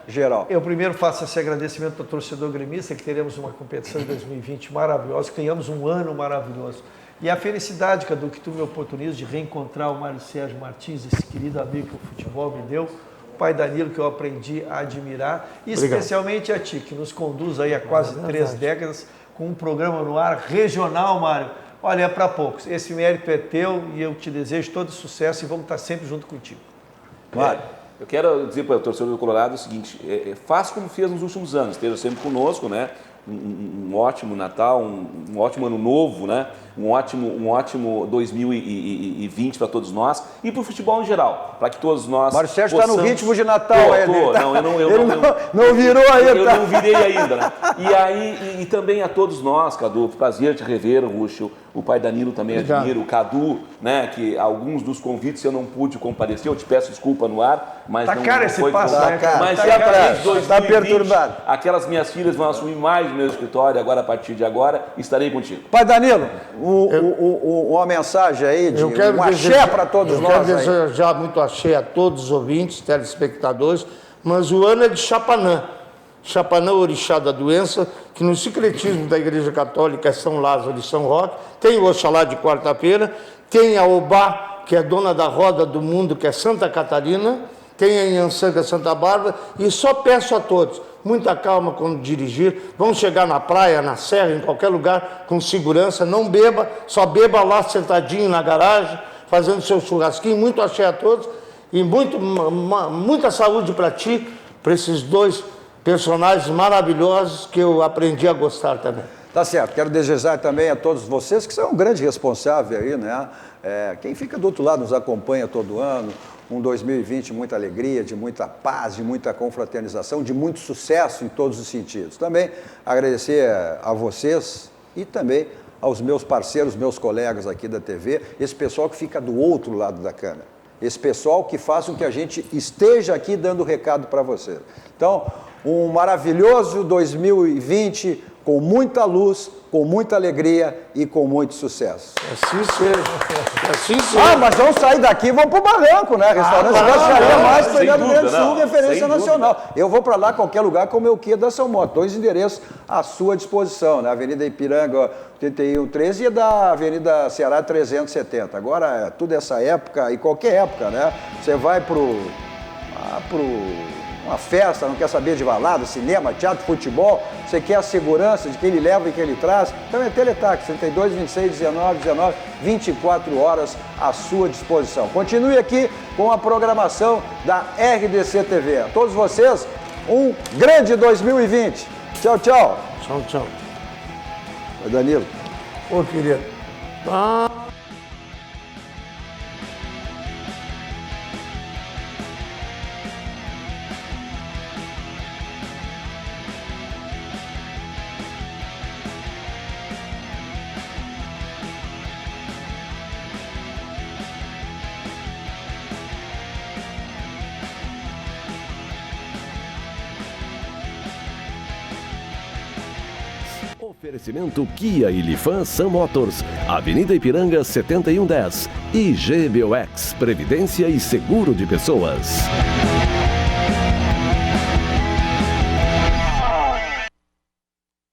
geral. Eu primeiro faço esse agradecimento ao torcedor gremista, que teremos uma competição em 2020 maravilhosa, que tenhamos um ano maravilhoso. E a felicidade, Cadu, que tu me oportunizas de reencontrar o Mário Sérgio Martins, esse querido amigo que o futebol me deu, o pai Danilo, que eu aprendi a admirar, e especialmente a ti, que nos conduz aí há quase 3 décadas, com um programa no ar regional, Mário. Olha, é para poucos. Esse mérito é teu e eu te desejo todo sucesso e vamos estar sempre junto contigo. Mário. Eu quero dizer para o torcedor do Colorado o seguinte, faça como fez nos últimos anos, esteja sempre conosco, né? Um ótimo Natal, um ótimo Ano Novo, né? Um ótimo 2020 para todos nós e para o futebol em geral, para que todos nós... Mário Sérgio está no ritmo de Natal. Não virou ainda. Eu não virei ainda, né? E aí, e também a todos nós, Cadu, prazer te rever, Ruxo, o pai Danilo também admiro, o Cadu, né? Que alguns dos convites eu não pude comparecer, eu te peço desculpa no ar, mas não cara esse foi passo, né, cara? Mas certamente 2020, perturbado. Aquelas minhas filhas vão assumir mais o meu escritório, agora a partir de agora estarei contigo. Pai Danilo, uma mensagem aí de um axé para todos nós. Eu quero desejar muito axé a todos os ouvintes, telespectadores, mas o ano é de Chapanã. Chapanã, orixá da doença, que no secretismo da Igreja Católica é São Lázaro e São Roque, tem o Oxalá de quarta-feira, tem a Obá, que é dona da roda do mundo, que é Santa Catarina, tem a Inhansã, que é Santa Bárbara, e só peço a todos, muita calma quando dirigir, vão chegar na praia, na serra, em qualquer lugar, com segurança, não beba, só beba lá sentadinho na garagem, fazendo seu churrasquinho, muito axé a todos, e muita saúde para ti, para esses dois personagens maravilhosos que eu aprendi a gostar também. Tá certo, quero desejar também a todos vocês, que são um grande responsável aí, né? Quem fica do outro lado nos acompanha todo ano, um 2020 muita alegria, de muita paz, de muita confraternização, de muito sucesso em todos os sentidos. Também agradecer a vocês e também aos meus parceiros, meus colegas aqui da TV, esse pessoal que fica do outro lado da câmera. esse pessoal que faz com que a gente esteja aqui dando recado para você. Então, um maravilhoso 2020 com muita luz, com muita alegria e com muito sucesso. Assim seja. Assim seja. Ah, mas vamos sair daqui e vamos para o Barranco, né? Restaurante Churrascaria mais sem pegado do Rio Grande do dúvida, Sul, não, referência sem nacional. dúvida. Eu vou para lá, qualquer lugar, comer o quê da São Moto. 2 endereços à sua disposição, né? Avenida Ipiranga 8113 e da Avenida Ceará 370. Agora, tudo essa época, e qualquer época, né? Você vai para uma festa, não quer saber de balada, cinema, teatro, futebol, você quer a segurança de quem ele leva e quem ele traz, então é Teletax, 32, 26, 19, 19, 24 horas à sua disposição. Continue aqui com a programação da RDC TV. A todos vocês, um grande 2020. Tchau, tchau. Tchau, tchau. Oi, Danilo. Ô, querido. Oferecimento Kia e Lifan Sam Motors, Avenida Ipiranga 7110 e GBOX, Previdência e Seguro de Pessoas.